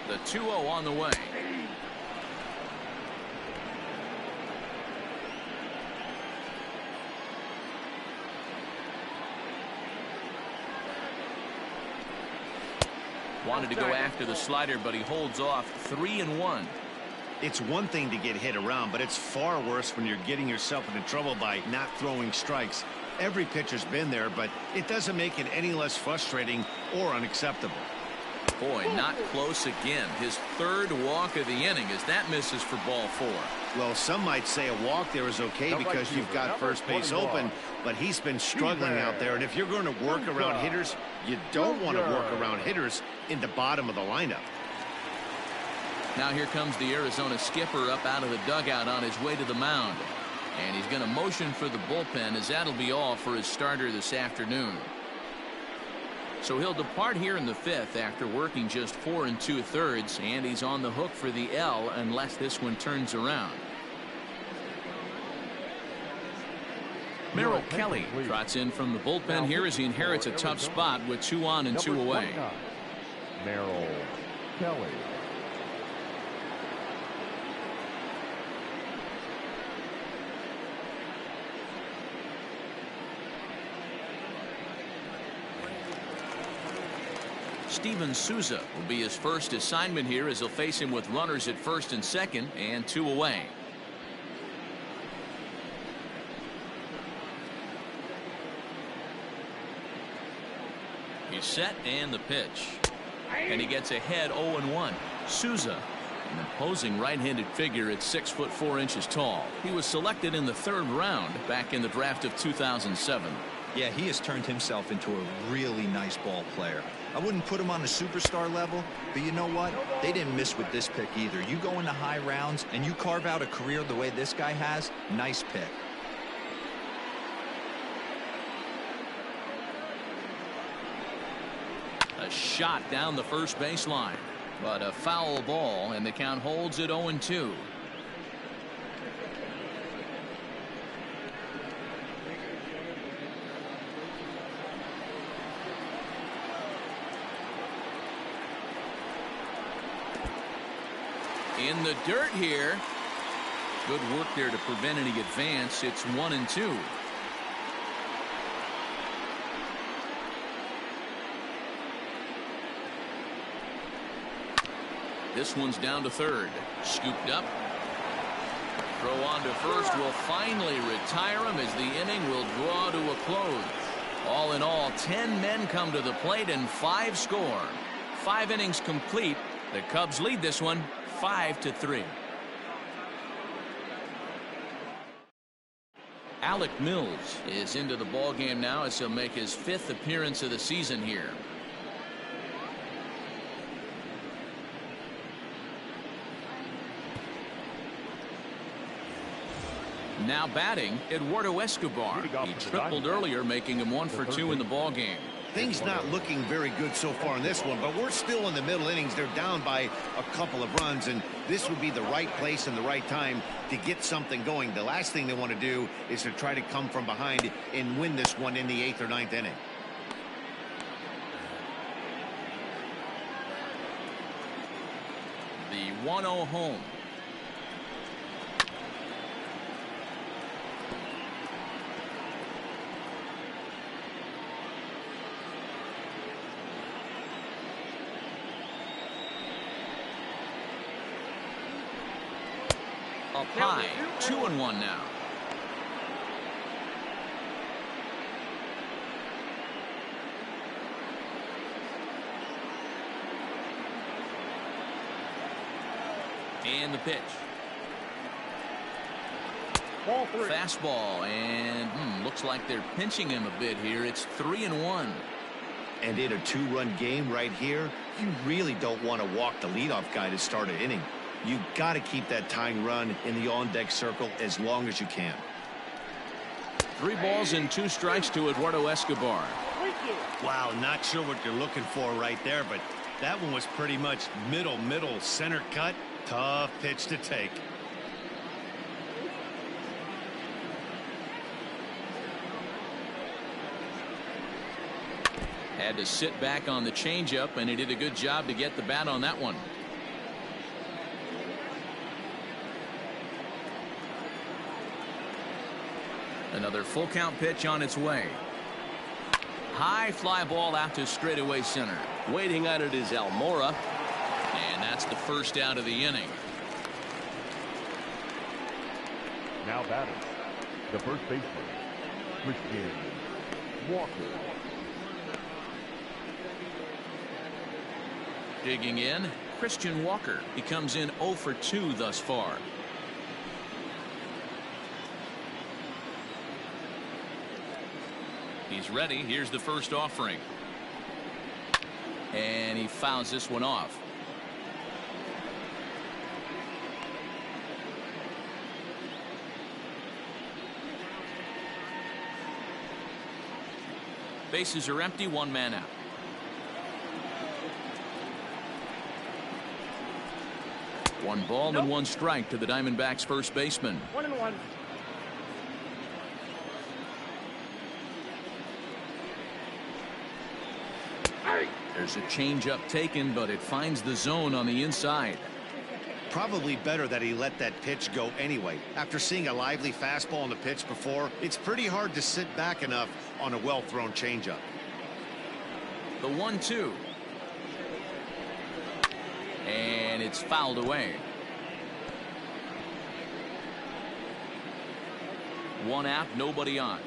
A: The 2-0 on the way. Wanted to go after the slider, but he holds off. 3-1.
B: It's one thing to get hit around, but it's far worse when you're getting yourself into trouble by not throwing strikes. Every pitcher's been there, but it doesn't make it any less frustrating or unacceptable.
A: Boy, not close again. His 3rd walk of the inning as that misses for ball 4.
B: Well, some might say a walk there is okay because you've got first base open, but he's been struggling out there. And if you're going to work around hitters, you don't want to work around hitters in the bottom of the lineup.
A: Now here comes the Arizona skipper up out of the dugout on his way to the mound. And he's going to motion for the bullpen as that'll be all for his starter this afternoon. So he'll depart here in the 5th after working just 4 2/3, and he's on the hook for the L unless this one turns around. Merrill Kelly trots in from the bullpen here as he inherits a tough spot with 2 on and 2 away.
E: Merrill Kelly.
A: Steven Souza will be his first assignment here as he'll face him with runners at first and second and 2 away. He's set and the pitch. And he gets ahead 0-1. Souza, an imposing right-handed figure at 6'4" tall. He was selected in the 3rd round back in the draft of 2007.
D: Yeah, he has turned himself into a really nice ball player. I wouldn't put him on the superstar level, but you know what? They didn't miss with this pick either. You go into high rounds and you carve out a career the way this guy has, nice pick.
A: A shot down the first baseline, but a foul ball, and the count holds at 0-2. In the dirt here. Good work there to prevent any advance. It's 1-2. This one's down to third. Scooped up. Throw on to first will finally retire him as the inning will draw to a close. All in all, 10 men come to the plate and 5 score. 5 innings complete. The Cubs lead this one 5-3. Alec Mills is into the ball game now as he'll make his 5th appearance of the season here. Now batting, Eduardo Escobar. He tripled earlier, making him 1 for 2 in the ball game.
B: Things not looking very good so far in this one, but we're still in the middle innings. They're down by a couple of runs, and this would be the right place and the right time to get something going. The last thing they want to do is to try to come from behind and win this one in the 8th or 9th inning.
A: The 1-0 home. Up high, 2-1 now. And the pitch.
F: Ball 3.
A: Fastball, and looks like they're pinching him a bit here. It's 3-1.
B: And in a 2-run game right here, you really don't want to walk the leadoff guy to start an inning. You got to keep that tying run in the on-deck circle as long as you can.
A: 3 balls and 2 strikes to Eduardo Escobar.
B: Wow, not sure what you're looking for right there, but that one was pretty much middle center cut. Tough pitch to take.
A: Had to sit back on the changeup, and he did a good job to get the bat on that one. Another full count pitch on its way. High fly ball out to straightaway center. Waiting on it is Almora. And that's the first out of the inning.
E: Now batting, the first baseman, Christian Walker.
A: Digging in, Christian Walker. He comes in 0 for 2 thus far. He's ready. Here's the first offering. And he fouls this one off. Bases are empty, 1 man out. One ball and 1 strike to the Diamondbacks first baseman.
F: 1-1.
A: There's a changeup taken, but it finds the zone on the inside.
B: Probably better that he let that pitch go anyway. After seeing a lively fastball on the pitch before, it's pretty hard to sit back enough on a well-thrown changeup.
A: The 1-2. And it's fouled away. 1 out, nobody on.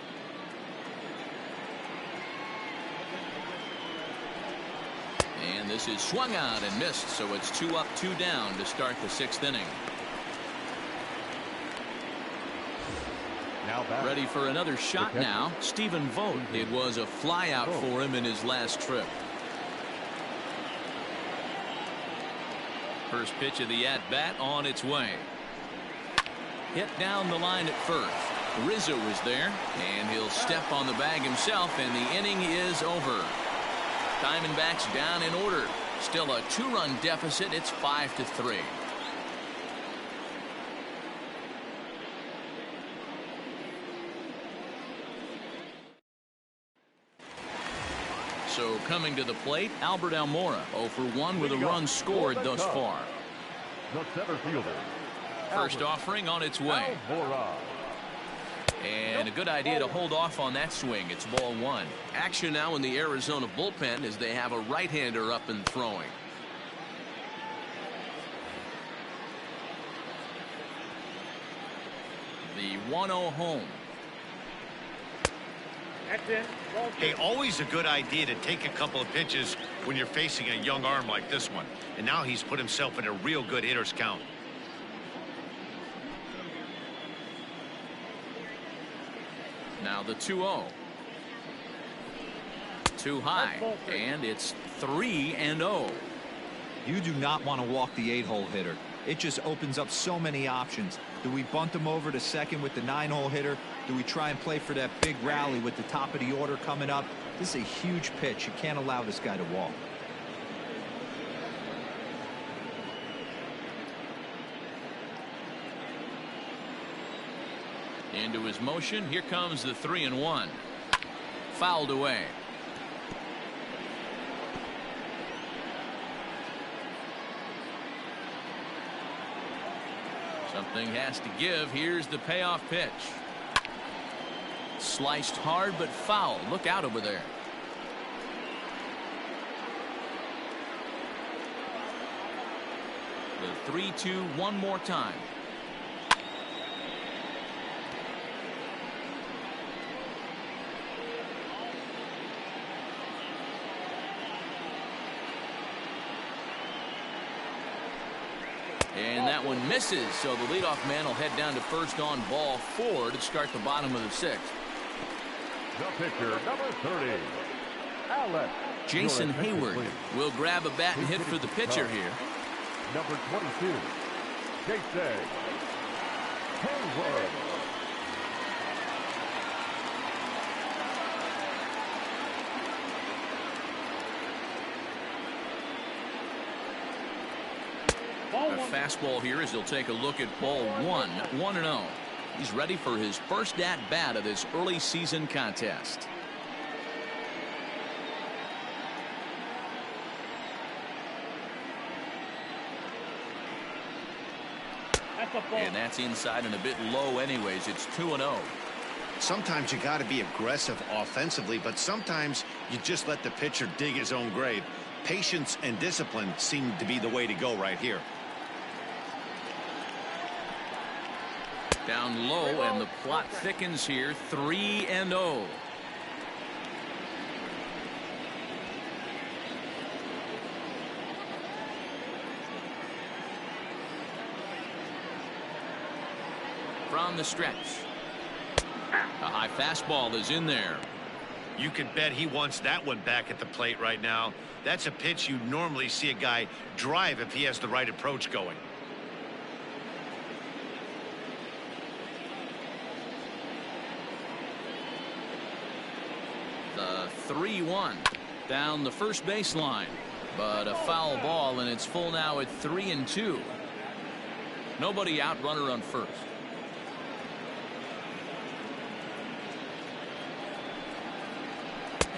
A: And this is swung out and missed, so it's 2 up, 2 down to start the 6th inning.
E: Now
A: ready for another shot now. Stephen Vogt. It was a fly out for him in his last trip. First pitch of the at-bat on its way. Hit down the line at first. Rizzo is there, and he'll step on the bag himself, and the inning is over. Diamondbacks down in order. Still a 2-run deficit. It's 5-3. So coming to the plate, Albert Almora 0 for 1 with a run scored thus far.
E: The center fielder.
A: First offering on its way.
E: Almora.
A: And a good idea to hold off on that swing. It's ball 1. Action now in the Arizona bullpen as they have a right-hander up and throwing. The 1-0 home.
F: That's it. Ball
C: Hey,
F: two.
C: always a good idea to take a couple of pitches when you're facing a young arm like this one. And now he's put himself in a real good hitter's count.
A: Now the 2-0. Too high, and it's 3-0.
D: You do not want to walk the 8-hole hitter. It just opens up so many options. Do we bunt him over to second with the 9-hole hitter? Do we try and play for that big rally with the top of the order coming up? This is a huge pitch. You can't allow this guy to walk.
A: Into his motion. Here comes the 3-1. Fouled away. Something has to give. Here's the payoff pitch. Sliced hard but foul. Look out over there. The 3-2 one more time. And that one misses, so the leadoff man will head down to first on ball 4 to start the bottom of the 6th.
E: The pitcher, number 30, Alex.
A: Jason
E: Your attention,
A: Hayward
E: please.
A: will grab a bat and hit for the pitcher here.
E: Number 22, Jason Hayward.
F: Ball
A: A
F: one.
A: fastball here as he'll take a look at ball 1, 1-0. He's ready for his first at bat of this early season contest.
F: That's a ball.
A: And that's inside and a bit low anyways. It's 2-0.
B: Sometimes you got to be aggressive offensively, but sometimes you just let the pitcher dig his own grave. Patience and discipline seem to be the way to go right here.
A: Down low, and the plot thickens here. 3-0. From the stretch. A high fastball is in there.
C: You can bet he wants that one back at the plate right now. That's a pitch you normally see a guy drive if he has the right approach going.
A: The 3-1 down the first baseline, but a foul ball, and it's full now at 3-2. Nobody out, runner on first.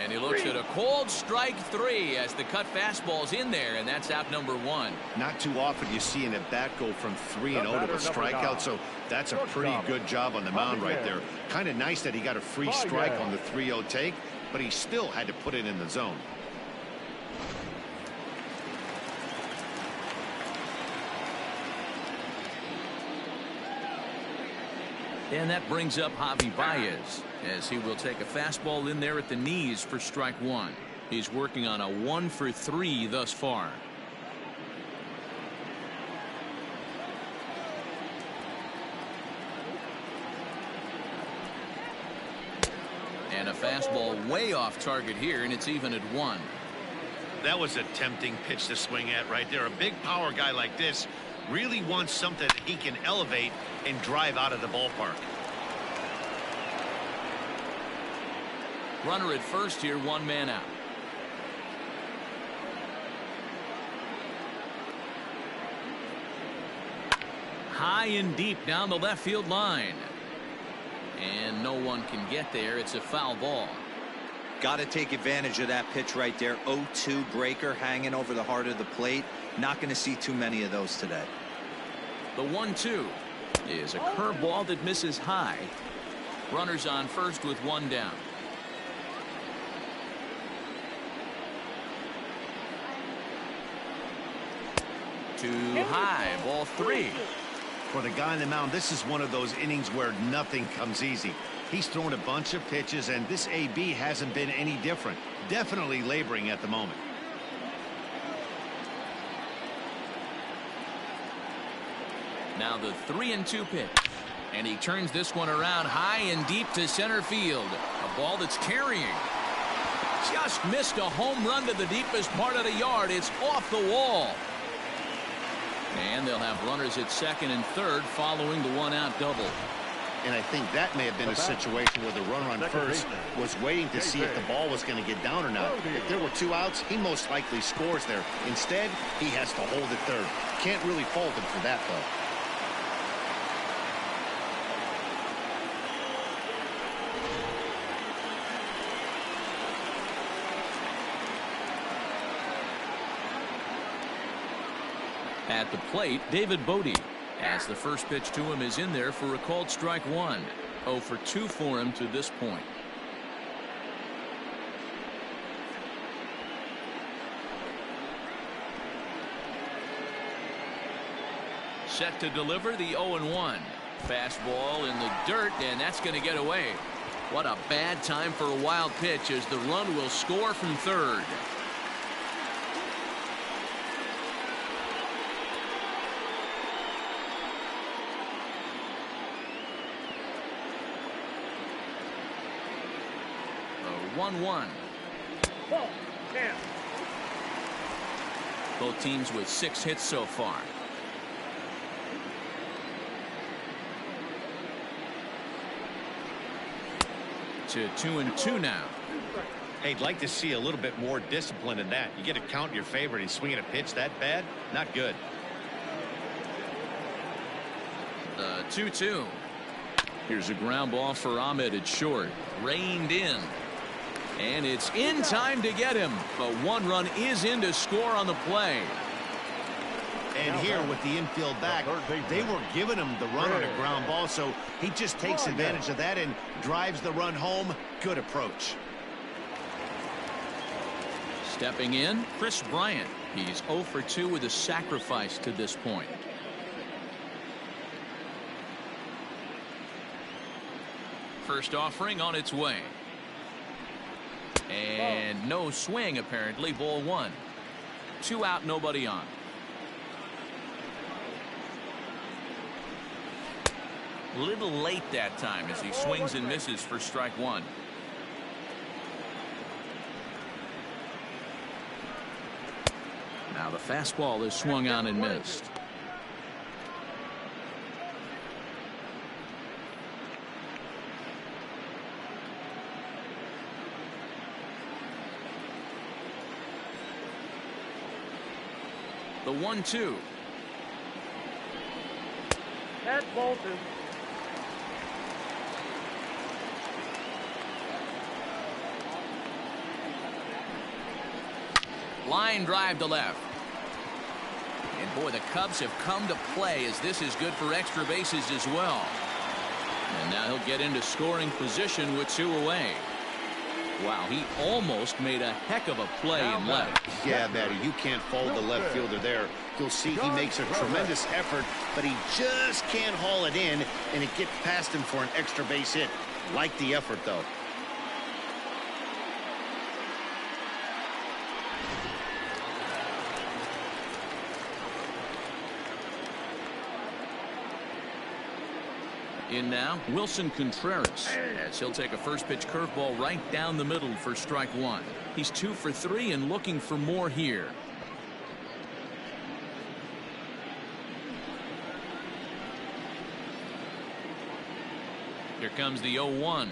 A: And he looks at a cold strike 3 as the cut fastball's in there, and that's out number 1.
B: Not too often you see an at-bat go from 3-0 to a strikeout, so that's a pretty good job on the mound right there. Kind of nice that he got a free strike on the 3-0 take, but he still had to put it in the zone.
A: And that brings up Javi Baez as he will take a fastball in there at the knees for strike 1. He's working on a 1-for-3 thus far. And a fastball way off target here, and it's even at 1.
C: That was a tempting pitch to swing at right there. A big power guy like this really wants something that he can elevate and drive out of the ballpark.
A: Runner at first here, 1 man out. High and deep down the left field line. And no one can get there. It's a foul ball.
D: Got to take advantage of that pitch right there. 0-2 breaker hanging over the heart of the plate. Not going to see too many of those today.
A: The 1-2 is a curveball that misses high. Runners on first with 1 down. Too high, ball 3.
B: For the guy on the mound, this is one of those innings where nothing comes easy. He's thrown a bunch of pitches, and this AB hasn't been any different. Definitely laboring at the moment.
A: Now the 3-2 pitch. And he turns this one around high and deep to center field. A ball that's carrying. Just missed a home run to the deepest part of the yard. It's off the wall. And they'll have runners at second and third following the one-out double.
B: And I think that may have been a situation where the runner on first was waiting to see if the ball was going to get down or not. If there were 2 outs, he most likely scores there. Instead, he has to hold at third. Can't really fault him for that, though.
A: At the plate, David Bodie, as the first pitch to him is in there for a called strike one. 0 for 2 for him to this point. Set to deliver the 0-1. Fastball in the dirt, and that's going to get away. What a bad time for a wild pitch, as the run will score from third. A 1-1.
F: Ball. 10.
A: Both teams with 6 hits so far. To 2-2 now.
C: Hey, I'd like to see a little bit more discipline in that. You get a count in your favor, and he's swinging a pitch that bad. Not good.
A: 2-2. Here's a ground ball for Ahmed at short. Reined in. And it's in time to get him. But 1 run is in to score on the play.
B: And here with the infield back, they were giving him the run on a ground ball, so he just takes advantage of that and drives the run home. Good approach.
A: Stepping in, Chris Bryant. He's 0 for 2 with a sacrifice to this point. First offering on its way. And no swing, apparently. Ball 1. 2 out, nobody on. A little late that time as he swings and misses for strike 1. Now the fastball is swung on and missed. The 1-2.
F: At Bolton.
A: Line drive to left. And boy, the Cubs have come to play, as this is good for extra bases as well. And now he'll get into scoring position with 2 away. Wow, he almost made a heck of a play in left.
B: Yeah, Matty, you can't fault the left fielder there. You'll see he makes a tremendous effort, but he just can't haul it in, and it gets past him for an extra base hit. Like the effort, though.
A: In now, Wilson Contreras, as he'll take a first pitch curveball right down the middle for strike 1. He's 2 for 3 and looking for more here. Here comes the 0-1.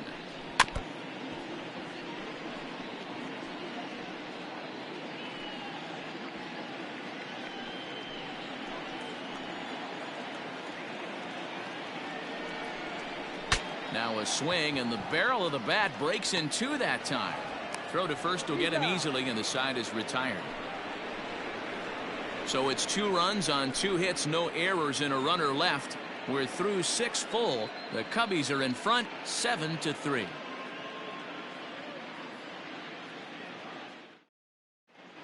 A: Now a swing, and the barrel of the bat breaks in 2 that time. Throw to first will get him easily, and the side is retired. So it's 2 runs on 2 hits, no errors, and a runner left. We're through 6 full. The Cubbies are in front 7-3.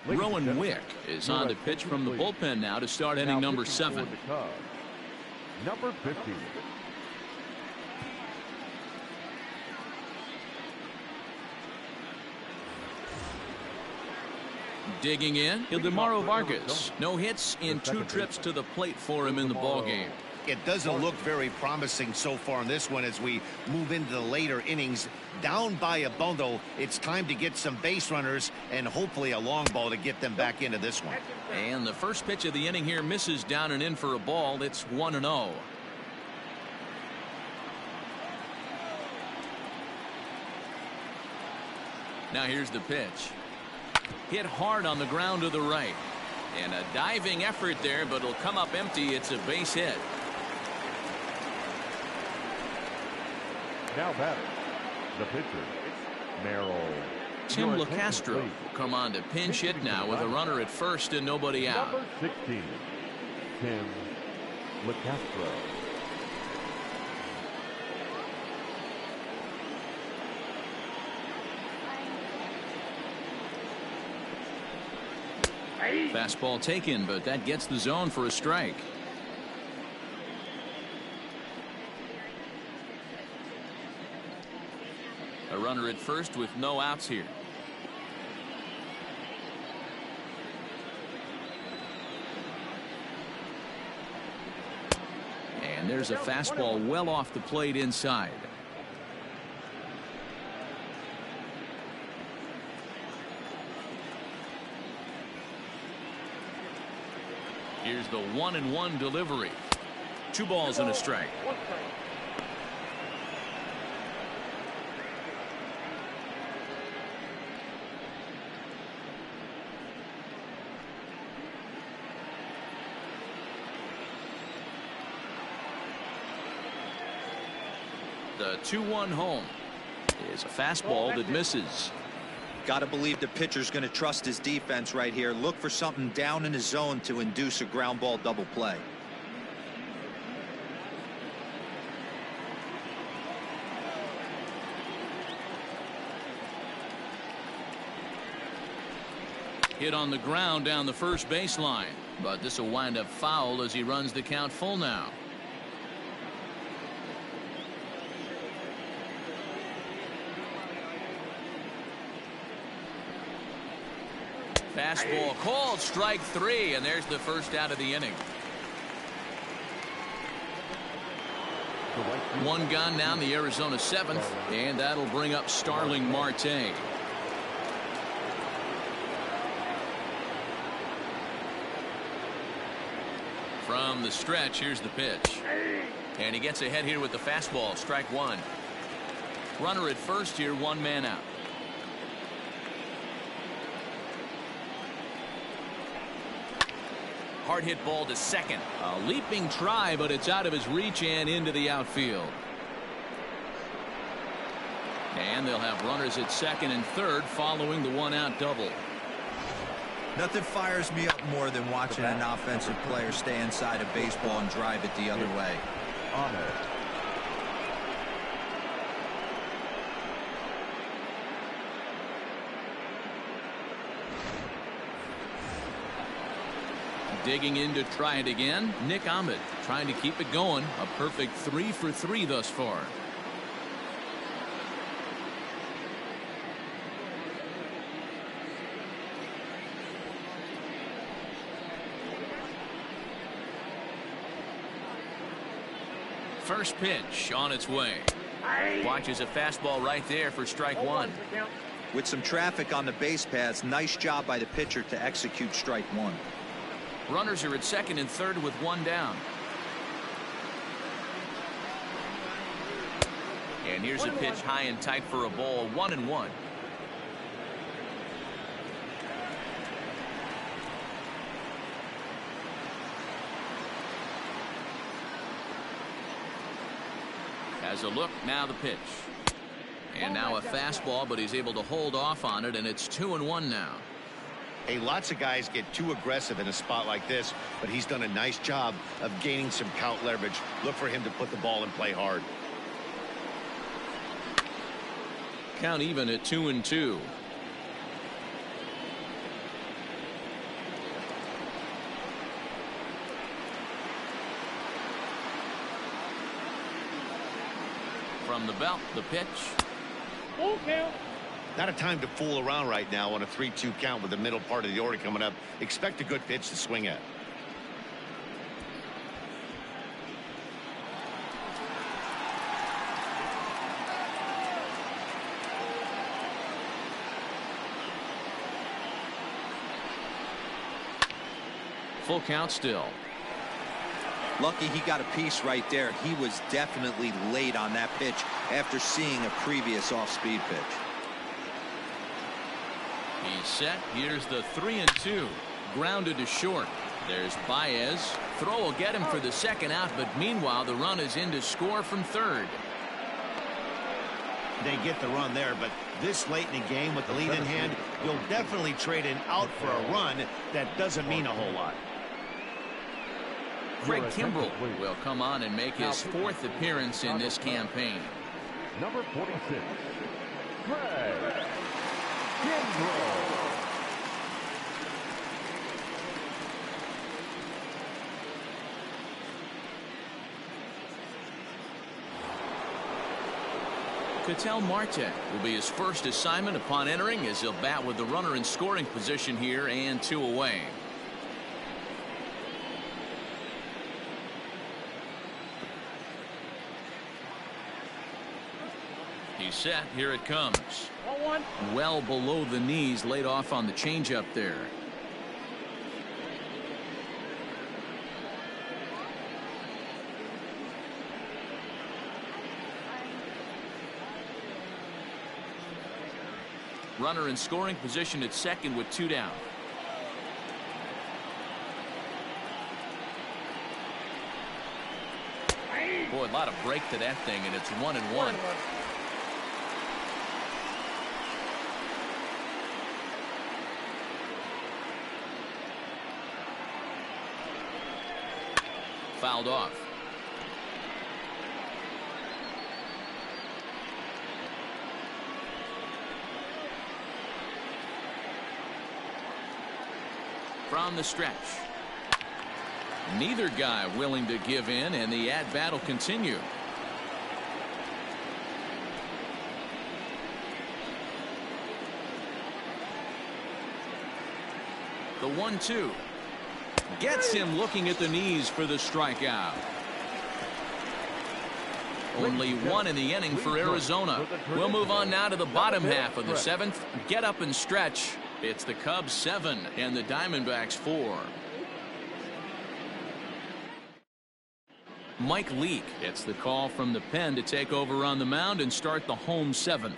A: Rowan Wick is on to pitch from the bullpen now to start inning number 7.
E: Number 50.
A: Digging in, Ildemaro Vargas. No hits in 2 trips to the plate for him in the ballgame.
B: It doesn't look very promising so far in this one as we move into the later innings. Down by a bundle, it's time to get some base runners and hopefully a long ball to get them back into this one.
A: And the first pitch of the inning here misses down and in for a ball. It's 1-0. Now here's the pitch. Hit hard on the ground to the right. And a diving effort there, but it'll come up empty. It's a base hit.
E: Now batter, the pitcher, Merrill.
A: Tim LeCastro will come on to pinch hit now with a runner at first and nobody out.
E: Number 16, Tim LeCastro.
A: Fastball taken, but that gets the zone for a strike. A runner at first with no outs here. And there's a fastball well off the plate inside. Here's the 1-1 delivery. 2 balls and a strike. The 2-1 home is a fastball that misses.
D: Got to believe the pitcher's going to trust his defense right here. Look for something down in his zone to induce a ground ball double play.
A: Hit on the ground down the first baseline, but this will wind up foul as he runs the count full now. Fastball called, strike 3, and there's the first out of the inning. 1 gone down the Arizona 7th, and that'll bring up Starling Marte. From the stretch, here's the pitch. And he gets ahead here with the fastball, strike 1. Runner at first here, 1 man out. Hard hit ball to second. A leaping try, but it's out of his reach and into the outfield. And they'll have runners at second and third following the 1-out double.
D: Nothing fires me up more than watching an offensive player stay inside a baseball and drive it the other way.
A: Digging in to try it again, Nick Ahmed trying to keep it going. A perfect 3 for 3 thus far. First pitch on its way. Watches a fastball right there for strike 1.
D: With some traffic on the base paths, nice job by the pitcher to execute strike 1.
A: Runners are at second and third with 1 down. And here's a pitch high and tight for a ball, 1-1. Has a look, now the pitch. And now a fastball, but he's able to hold off on it, and it's 2-1 now.
B: Hey, lots of guys get too aggressive in a spot like this, but he's done a nice job of gaining some count leverage. Look for him to put the ball in play hard.
A: Count even at 2-2. From the belt, the pitch.
F: Full count.
B: Not a time to fool around right now on a 3-2 count with the middle part of the order coming up. Expect a good pitch to swing at.
A: Full count still.
D: Lucky he got a piece right there. He was definitely late on that pitch after seeing a previous off-speed pitch.
A: He's set. Here's the 3-2. Grounded to short. There's Baez. Throw will get him for the second out, but meanwhile the run is in to score from third.
B: They get the run there, but this late in the game with the lead in hand, you'll definitely trade an out for a run. That doesn't mean a whole lot.
A: Craig Kimbrell will come on and make his fourth appearance in this campaign.
E: Number 46, Craig Kimbrell.
A: Ketel Marte will be his first assignment upon entering, as he'll bat with the runner in scoring position here and 2 away. He's set. Here it comes. Well below the knees, laid off on the changeup there. Runner in scoring position at second with 2 down. Boy, a lot of break to that thing, and it's 1-1. Fouled off. From the stretch. Neither guy willing to give in, and the at-bat will continue. The 1-2. Gets him looking at the knees for the strikeout. Only 1 in the inning for Arizona. We'll move on now to the bottom half of the 7th. Get up and stretch. It's the Cubs 7 and the Diamondbacks 4. Mike Leake gets the call from the pen to take over on the mound and start the home 7th.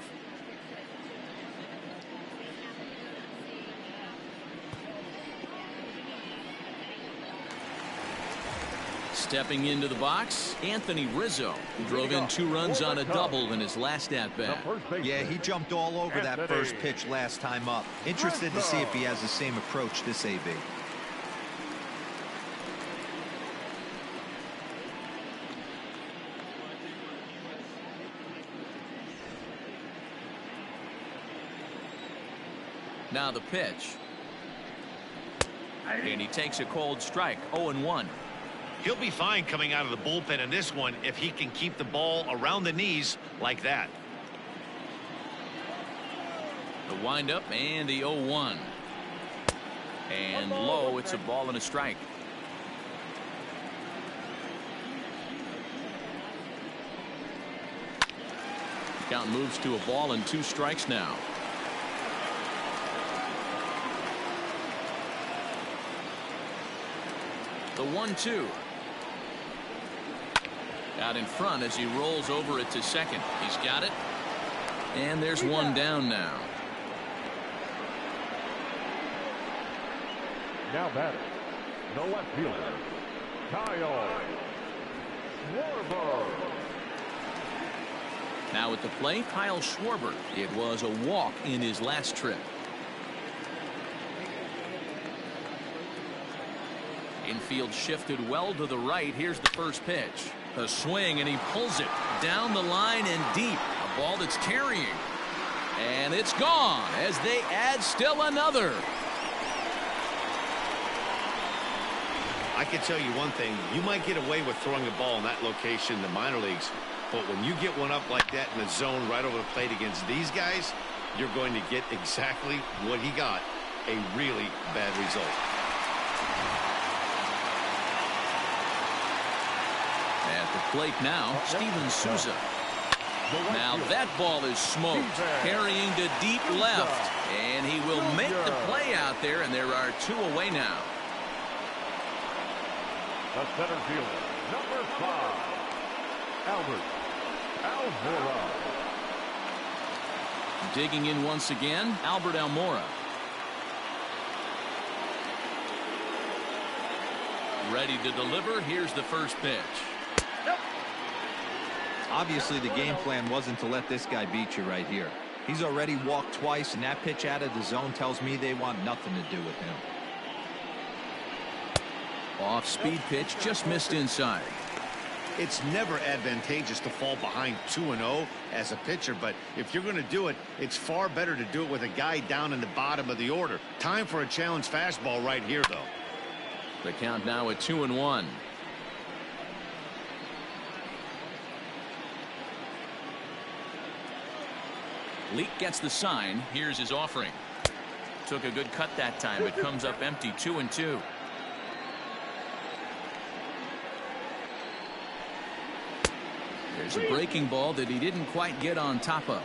A: Stepping into the box, Anthony Rizzo, who drove in 2 runs on a double in his last at-bat.
D: Yeah, he jumped all over that first pitch last time up. Interested to see if he has the same approach this AB.
A: Now the pitch. And he takes a cold strike. 0-1.
B: He'll be fine coming out of the bullpen in this one if he can keep the ball around the knees like that.
A: The windup and the 0-1. And low, it's a ball and a strike. Count moves to a ball and 2 strikes now. The 1-2. Out in front as he rolls over it to second. He's got it. And there's 1 down now.
E: Now batting, the left fielder, Kyle Schwarber.
A: Now at the plate, Kyle Schwarber. It was a walk in his last trip. Infield shifted well to the right. Here's the first pitch. A swing, and he pulls it down the line and deep. A ball that's carrying. And it's gone as they add still another.
B: I can tell you one thing. You might get away with throwing a ball in that location in the minor leagues. But when you get one up like that in the zone right over the plate against these guys, you're going to get exactly what he got, a really bad result.
A: At the plate now, Steven Souza. Now that ball is smoked, carrying to deep left, and he will make the play out there, and there are 2 away now.
E: The center fielder, number 5, Albert Almora.
A: Digging in once again, Albert Almora. Ready to deliver. Here's the first pitch.
D: Obviously, the game plan wasn't to let this guy beat you right here. He's already walked twice, and that pitch out of the zone tells me they want nothing to do with him.
A: Off-speed pitch, just missed inside.
B: It's never advantageous to fall behind 2-0 as a pitcher, but if you're going to do it, it's far better to do it with a guy down in the bottom of the order. Time for a challenge fastball right here, though.
A: The count now at 2-1. Leak gets the sign. Here's his offering. Took a good cut that time, but comes up empty. 2-2. There's a breaking ball that he didn't quite get on top of.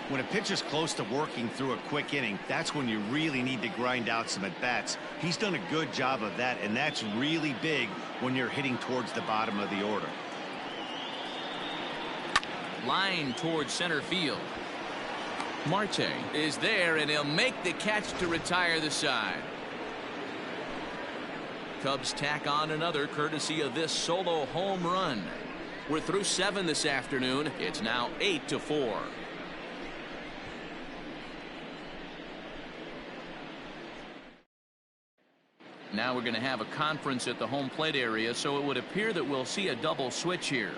B: When a pitcher's close to working through a quick inning, that's when you really need to grind out some at-bats. He's done a good job of that, and that's really big when you're hitting towards the bottom of the order.
A: Line towards center field. Marte is there, and he'll make the catch to retire the side. Cubs tack on another courtesy of this solo home run. We're through 7 this afternoon. It's now 8-4. Now we're going to have a conference at the home plate area, so it would appear that we'll see a double switch here.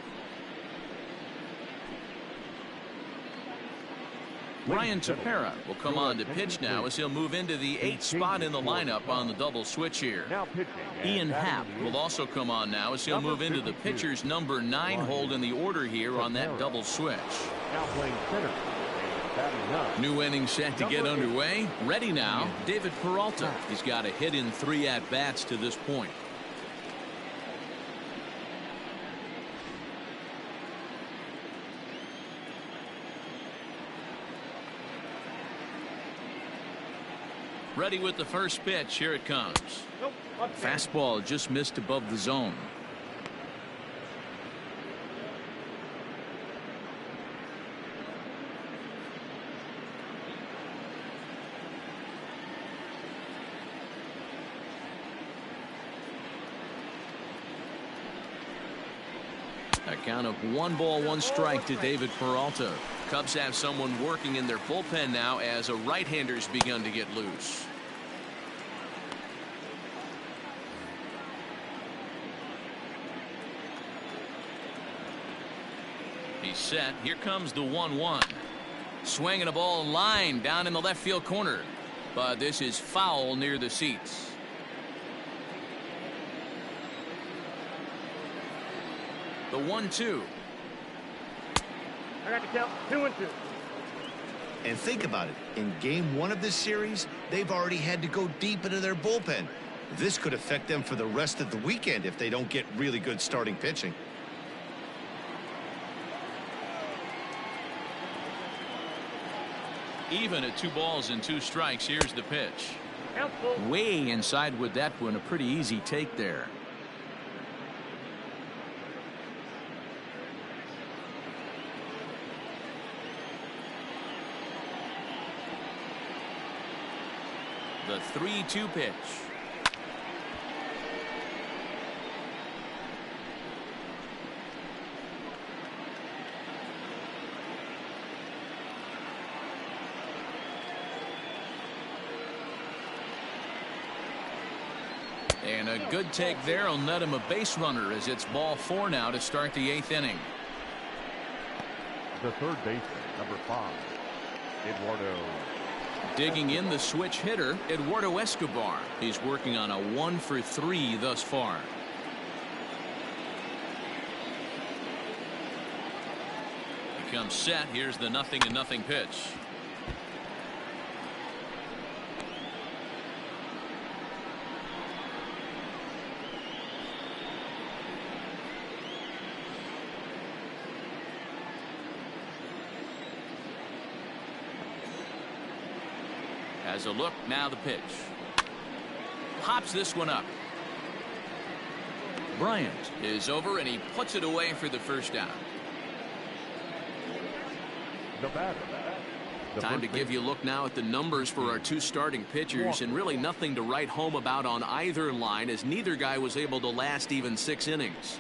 A: Ryan Tepera will come on to pitch now as he'll move into the 8th spot in the lineup on the double switch here. Ian Happ will also come on now as he'll move into the pitcher's number 9 hold in the order here on that double switch. New inning set to get underway. Ready now, David Peralta. He's got a hit in 3 at-bats to this point. Ready with the first pitch. Here it comes. Fastball just missed above the zone. A count of 1 ball, 1 strike to David Peralta. Cubs have someone working in their bullpen now as a right-hander's begun to get loose. He's set. Here comes the 1-1. Swinging a ball line down in the left field corner. But this is foul near the seats. The 1-2.
F: I got to count 2-2.
B: And think about it. In game 1 of this series, they've already had to go deep into their bullpen. This could affect them for the rest of the weekend if they don't get really good starting pitching.
A: Even at 2 balls and 2 strikes. Here's the pitch.
F: Count.
A: Way inside with that one. A pretty easy take there. The 3-2 pitch. And a good take there will net him a base runner as it's ball 4 now to start the 8th inning.
E: The third baseman, number 5, Eduardo.
A: Digging in the switch hitter, Eduardo Escobar. He's working on a 1 for 3 thus far. comes set. Here's the 0-0 pitch. Has a look, now the pitch. Pops this one up. Bryant is over, and he puts it away for the first down.
E: The batter.
A: Time to give you a look now at the numbers for our two starting pitchers, and really nothing to write home about on either line, as neither guy was able to last even 6 innings.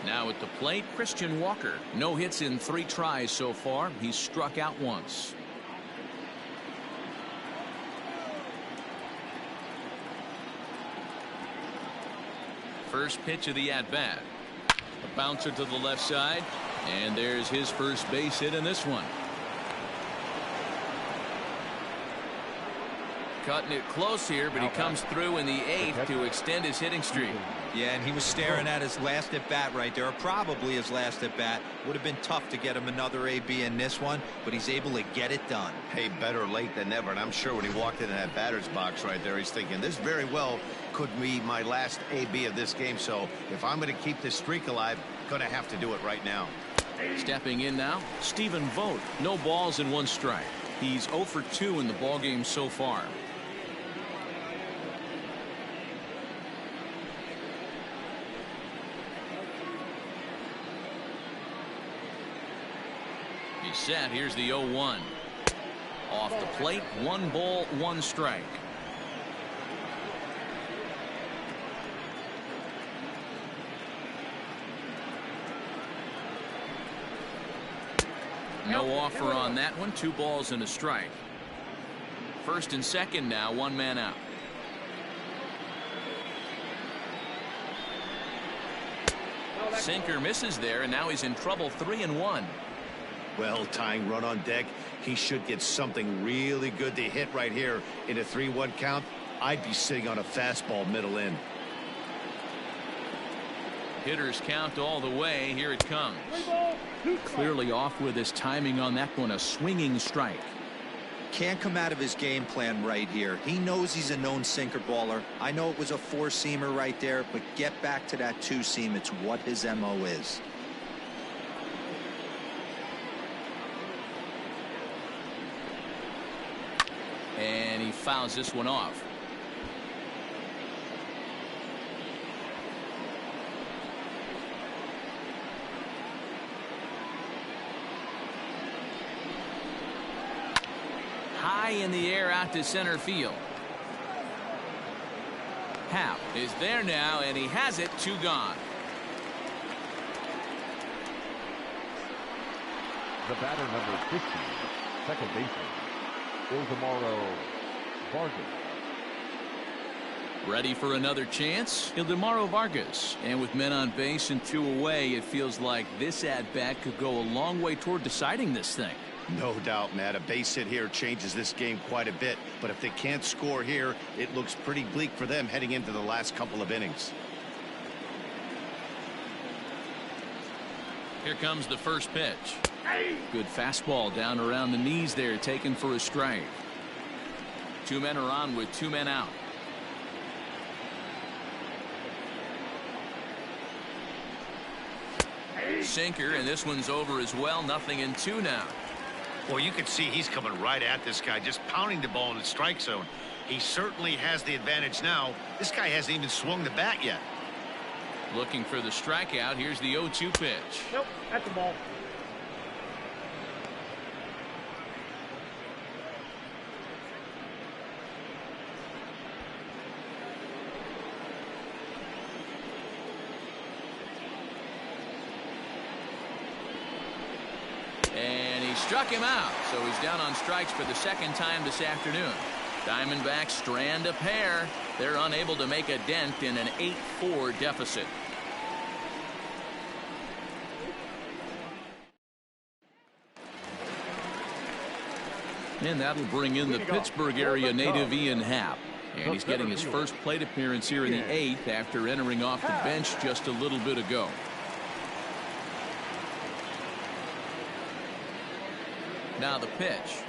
A: Now at the plate, Christian Walker. No hits in 3 tries so far. He's struck out once. First pitch of the at-bat. A bouncer to the left side, and there's his first base hit in this one. Cutting it close here, but he comes through in the 8th to extend his hitting streak.
D: Yeah, and he was staring at his last at bat right there, or probably his last at bat. Would have been tough to get him another AB in this one, but he's able to get it done.
B: Hey, better late than never. And I'm sure when he walked into that batter's box right there, he's thinking this very well could be my last AB of this game. So if I'm going to keep this streak alive, going to have to do it right now.
A: Stepping in now, Stephen Vogt. No balls and 1 strike. He's 0 for 2 in the ballgame so far. He's set. Here's the 0-1. Off the plate, 1 ball, 1 strike. No offer on that one. 2 balls and a strike. First and second now, 1 man out. Sinker misses there, and now he's in trouble. 3-1.
B: Well, tying run on deck. He should get something really good to hit right here in a 3-1 count. I'd be sitting on a fastball middle in.
A: Hitters count all the way. Here it comes. Clearly off with his timing on that one. A swinging strike.
D: Can't come out of his game plan right here. He knows he's a known sinker baller. I know it was a 4-seamer right there, but get back to that 2-seam. It's what his MO is.
A: And he fouls this one off. High in the air out to center field. Happ is there now, and he has it. 2 gone.
E: The batter number 50, second baseman, Vargas.
A: Ready for another chance? Ildemaro Vargas. And with men on base and 2 away, it feels like this at-bat could go a long way toward deciding this thing.
B: No doubt, Matt. A base hit here changes this game quite a bit. But if they can't score here, it looks pretty bleak for them heading into the last couple of innings.
A: Here comes the first pitch. Good fastball down around the knees there, taken for a strike. 2 men are on with 2 men out. Sinker, and this one's over as well. 0-2 now.
B: Well, you can see he's coming right at this guy, just pounding the ball in the strike zone. He certainly has the advantage now. This guy hasn't even swung the bat yet.
A: Looking for the strikeout. Here's the 0-2 pitch.
F: Nope, that's the ball.
A: And he struck him out, so he's down on strikes for the second time this afternoon. Diamondbacks strand a pair. They're unable to make a dent in an 8-4 deficit. And that'll bring in the Pittsburgh area native Ian Happ. And he's getting his first plate appearance here in the 8th after entering off the bench just a little bit ago. Now the pitch.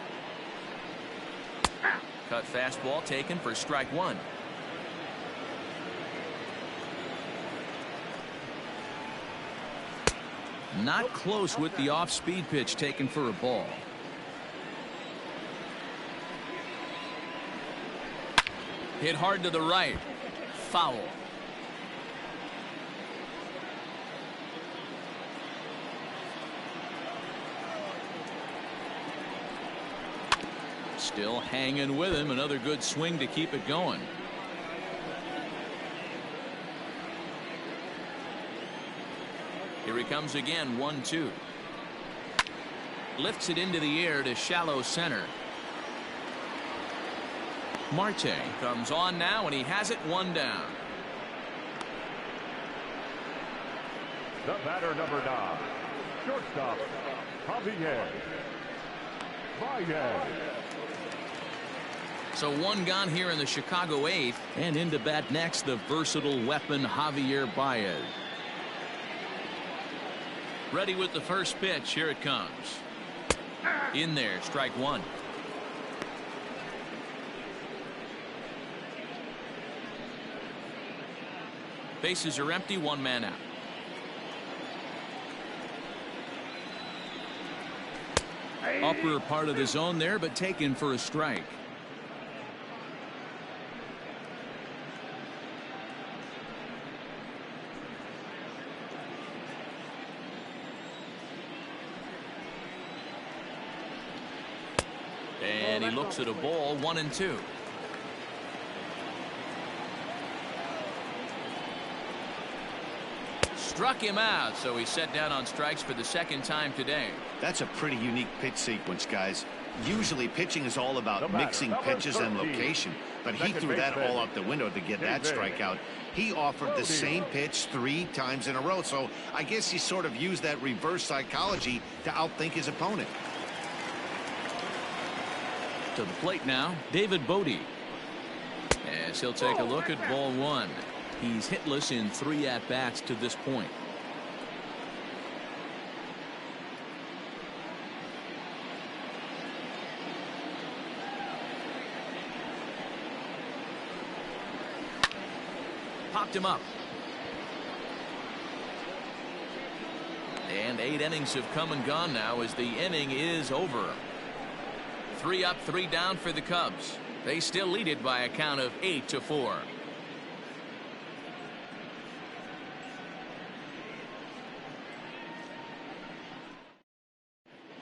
A: Cut fastball taken for strike one. Not close with the off-speed pitch taken for a ball. Hit hard to the right. Foul. Still hanging with him. Another good swing to keep it going. Here he comes again, 1-2. Lifts it into the air to shallow center. Marte comes on now, and he has it, one down.
E: The batter, number 9, shortstop, Javier Baez.
A: So one gone here in the Chicago 8th, and into bat next, the versatile weapon Javier Baez. Ready with the first pitch. Here it comes. In there, strike one. Bases are empty, one man out. Upper part of the zone there, but taken for a strike. And he looks at a ball, 1-2. Struck him out, so he's set down on strikes for the second time today.
B: That's a pretty unique pitch sequence, guys. Usually pitching is all about mixing pitches and location, but he threw that all out the window to get that strikeout. He offered the same pitch 3 times in a row, so I guess he sort of used that reverse psychology to outthink his opponent.
A: To the plate now, David Bodie. As he'll take a look at ball one. He's hitless in 3 at-bats to this point. Popped him up. And 8 innings have come and gone now as the inning is over. 3 up, 3 down for the Cubs. They still lead it by a count of 8-4.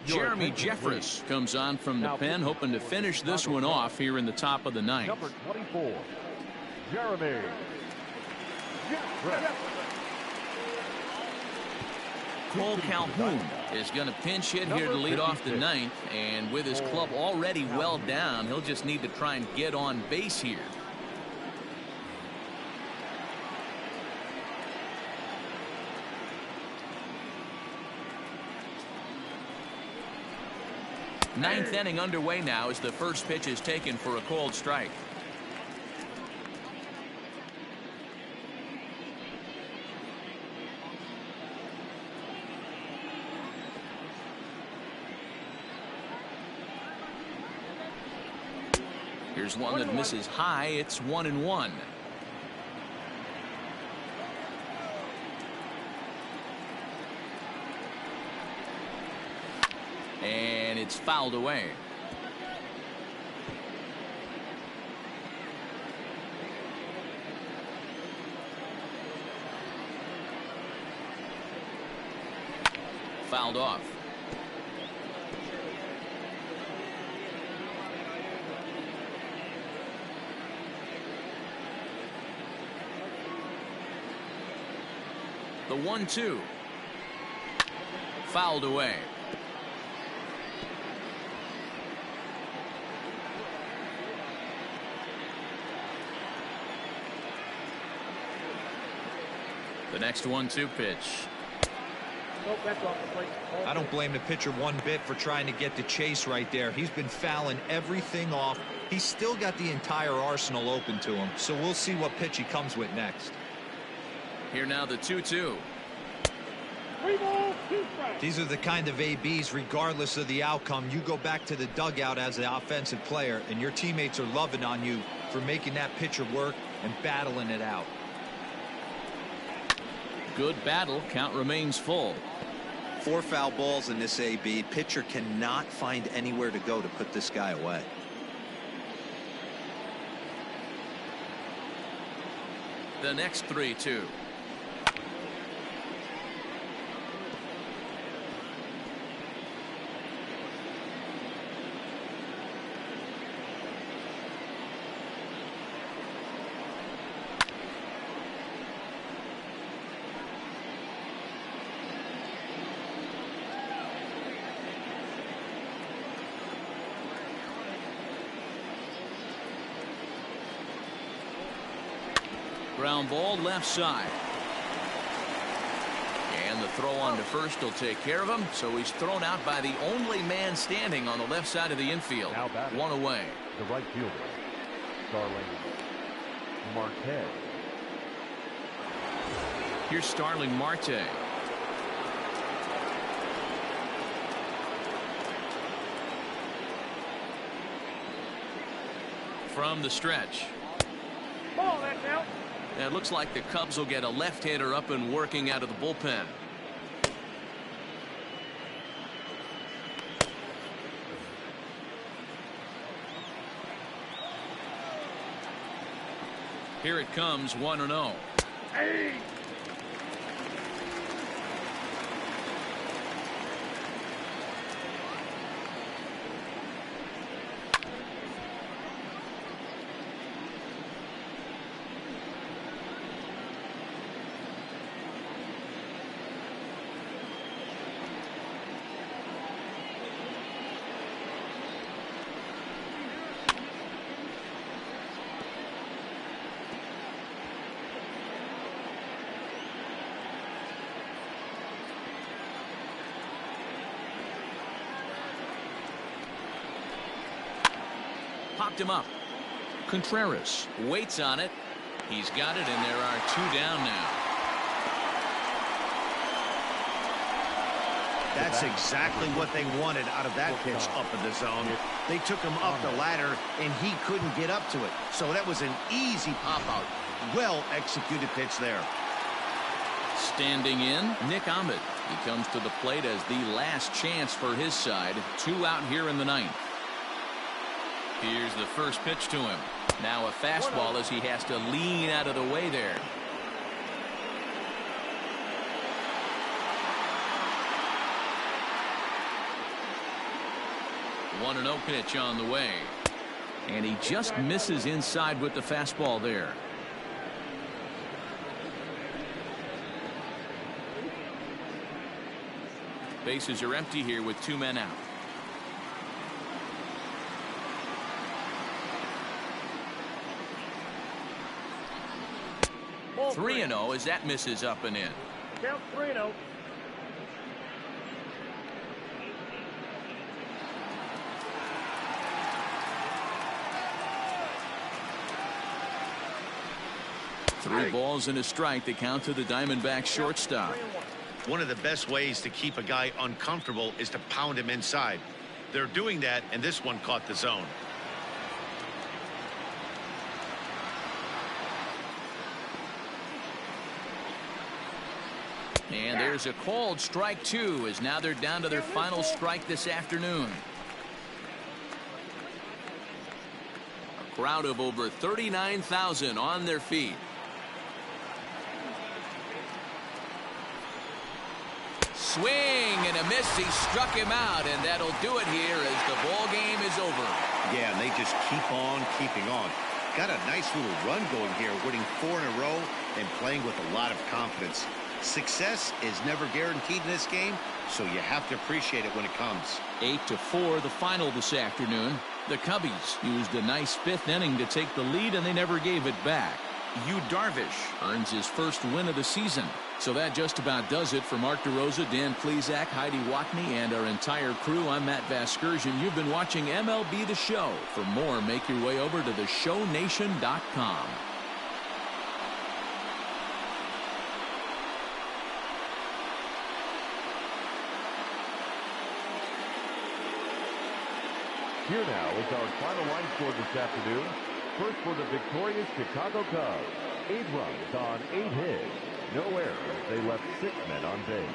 A: Jeremy Jeffress comes on from the pen, hoping to finish this one off here in the top of the 9th.
E: Number 24, Jeremy Jeffress.
A: Cole Calhoun is going to pinch hit here to lead off the 9th, and with his club already well down, he'll just need to try and get on base here. Ninth inning underway now as the first pitch is taken for a called strike. Here's one that misses high. It's 1-1. And it's fouled away. Fouled off. The 1-2. Fouled away. The next 1-2 pitch.
F: Nope, that's off the plate.
D: I don't blame the pitcher one bit for trying to get the chase right there. He's been fouling everything off. He's still got the entire arsenal open to him, so we'll see what pitch he comes with next.
A: Here now the 2-2.
F: 3 balls, 2 strikes.
D: These are the kind of ABs, regardless of the outcome, you go back to the dugout as the offensive player, and your teammates are loving on you for making that pitcher work and battling it out.
A: Good battle. Count remains full.
D: 4 foul balls in this AB. Pitcher cannot find anywhere to go to put this guy away.
A: The next 3-2. Ground ball left side. And the throw on to first will take care of him. So he's thrown out by the only man standing on the left side of the infield. One away.
E: The right fielder, Starling Marte.
A: Here's Starling Marte. From the stretch.
F: Ball, that's out.
A: And it looks like the Cubs will get a left-hander up and working out of the bullpen. Here it comes, 1-0.
F: Hey.
A: Popped him up. Contreras waits on it. He's got it, and there are 2 down now.
B: That's exactly what they wanted out of that pitch up in the zone. They took him up the ladder, and he couldn't get up to it. So that was an easy pop-out. Well executed pitch there.
A: Standing in, Nick Ahmed. He comes to the plate as the last chance for his side. 2 out here in the 9th. Here's the first pitch to him. Now a fastball as he has to lean out of the way there. The 1-0 pitch on the way. And he just misses inside with the fastball there. Bases are empty here with 2 men out. 3-0 as that misses up and in.
F: Count 3-0.
A: Three balls and a strike to count to the Diamondbacks shortstop.
B: One of the best ways to keep a guy uncomfortable is to pound him inside. They're doing that, and this one caught the zone.
A: And there's a called strike 2 as now they're down to their final strike this afternoon. A crowd of over 39,000 on their feet. Swing and a miss. He struck him out, and that'll do it here as the ball game is over.
B: Yeah, and they just keep on keeping on. Got a nice little run going here, winning 4 in a row and playing with a lot of confidence. Success is never guaranteed in this game, so you have to appreciate it when it comes.
A: 8-4 the final this afternoon. The Cubbies used a nice 5th inning to take the lead, and they never gave it back. Yu Darvish earns his first win of the season. So that just about does it for Mark DeRosa, Dan Plesac, Heidi Watney, and our entire crew. I'm Matt Vasgersian. You've been watching MLB The Show. For more, make your way over to theshownation.com.
E: Here now is our final line score this afternoon. First for the victorious Chicago Cubs. 8 runs on 8 hits. No errors. They left 6 men on base.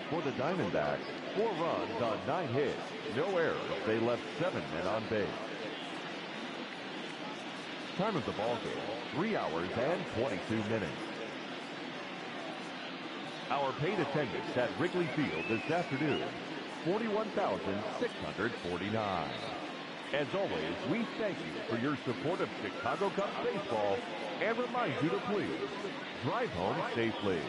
E: For the Diamondbacks, 4 runs on 9 hits. No errors. They left 7 men on base. Time of the ball game, 3 hours and 22 minutes. Our paid attendance at Wrigley Field this afternoon, 41,649. As always, we thank you for your support of Chicago Cubs baseball and remind you to please drive home safely.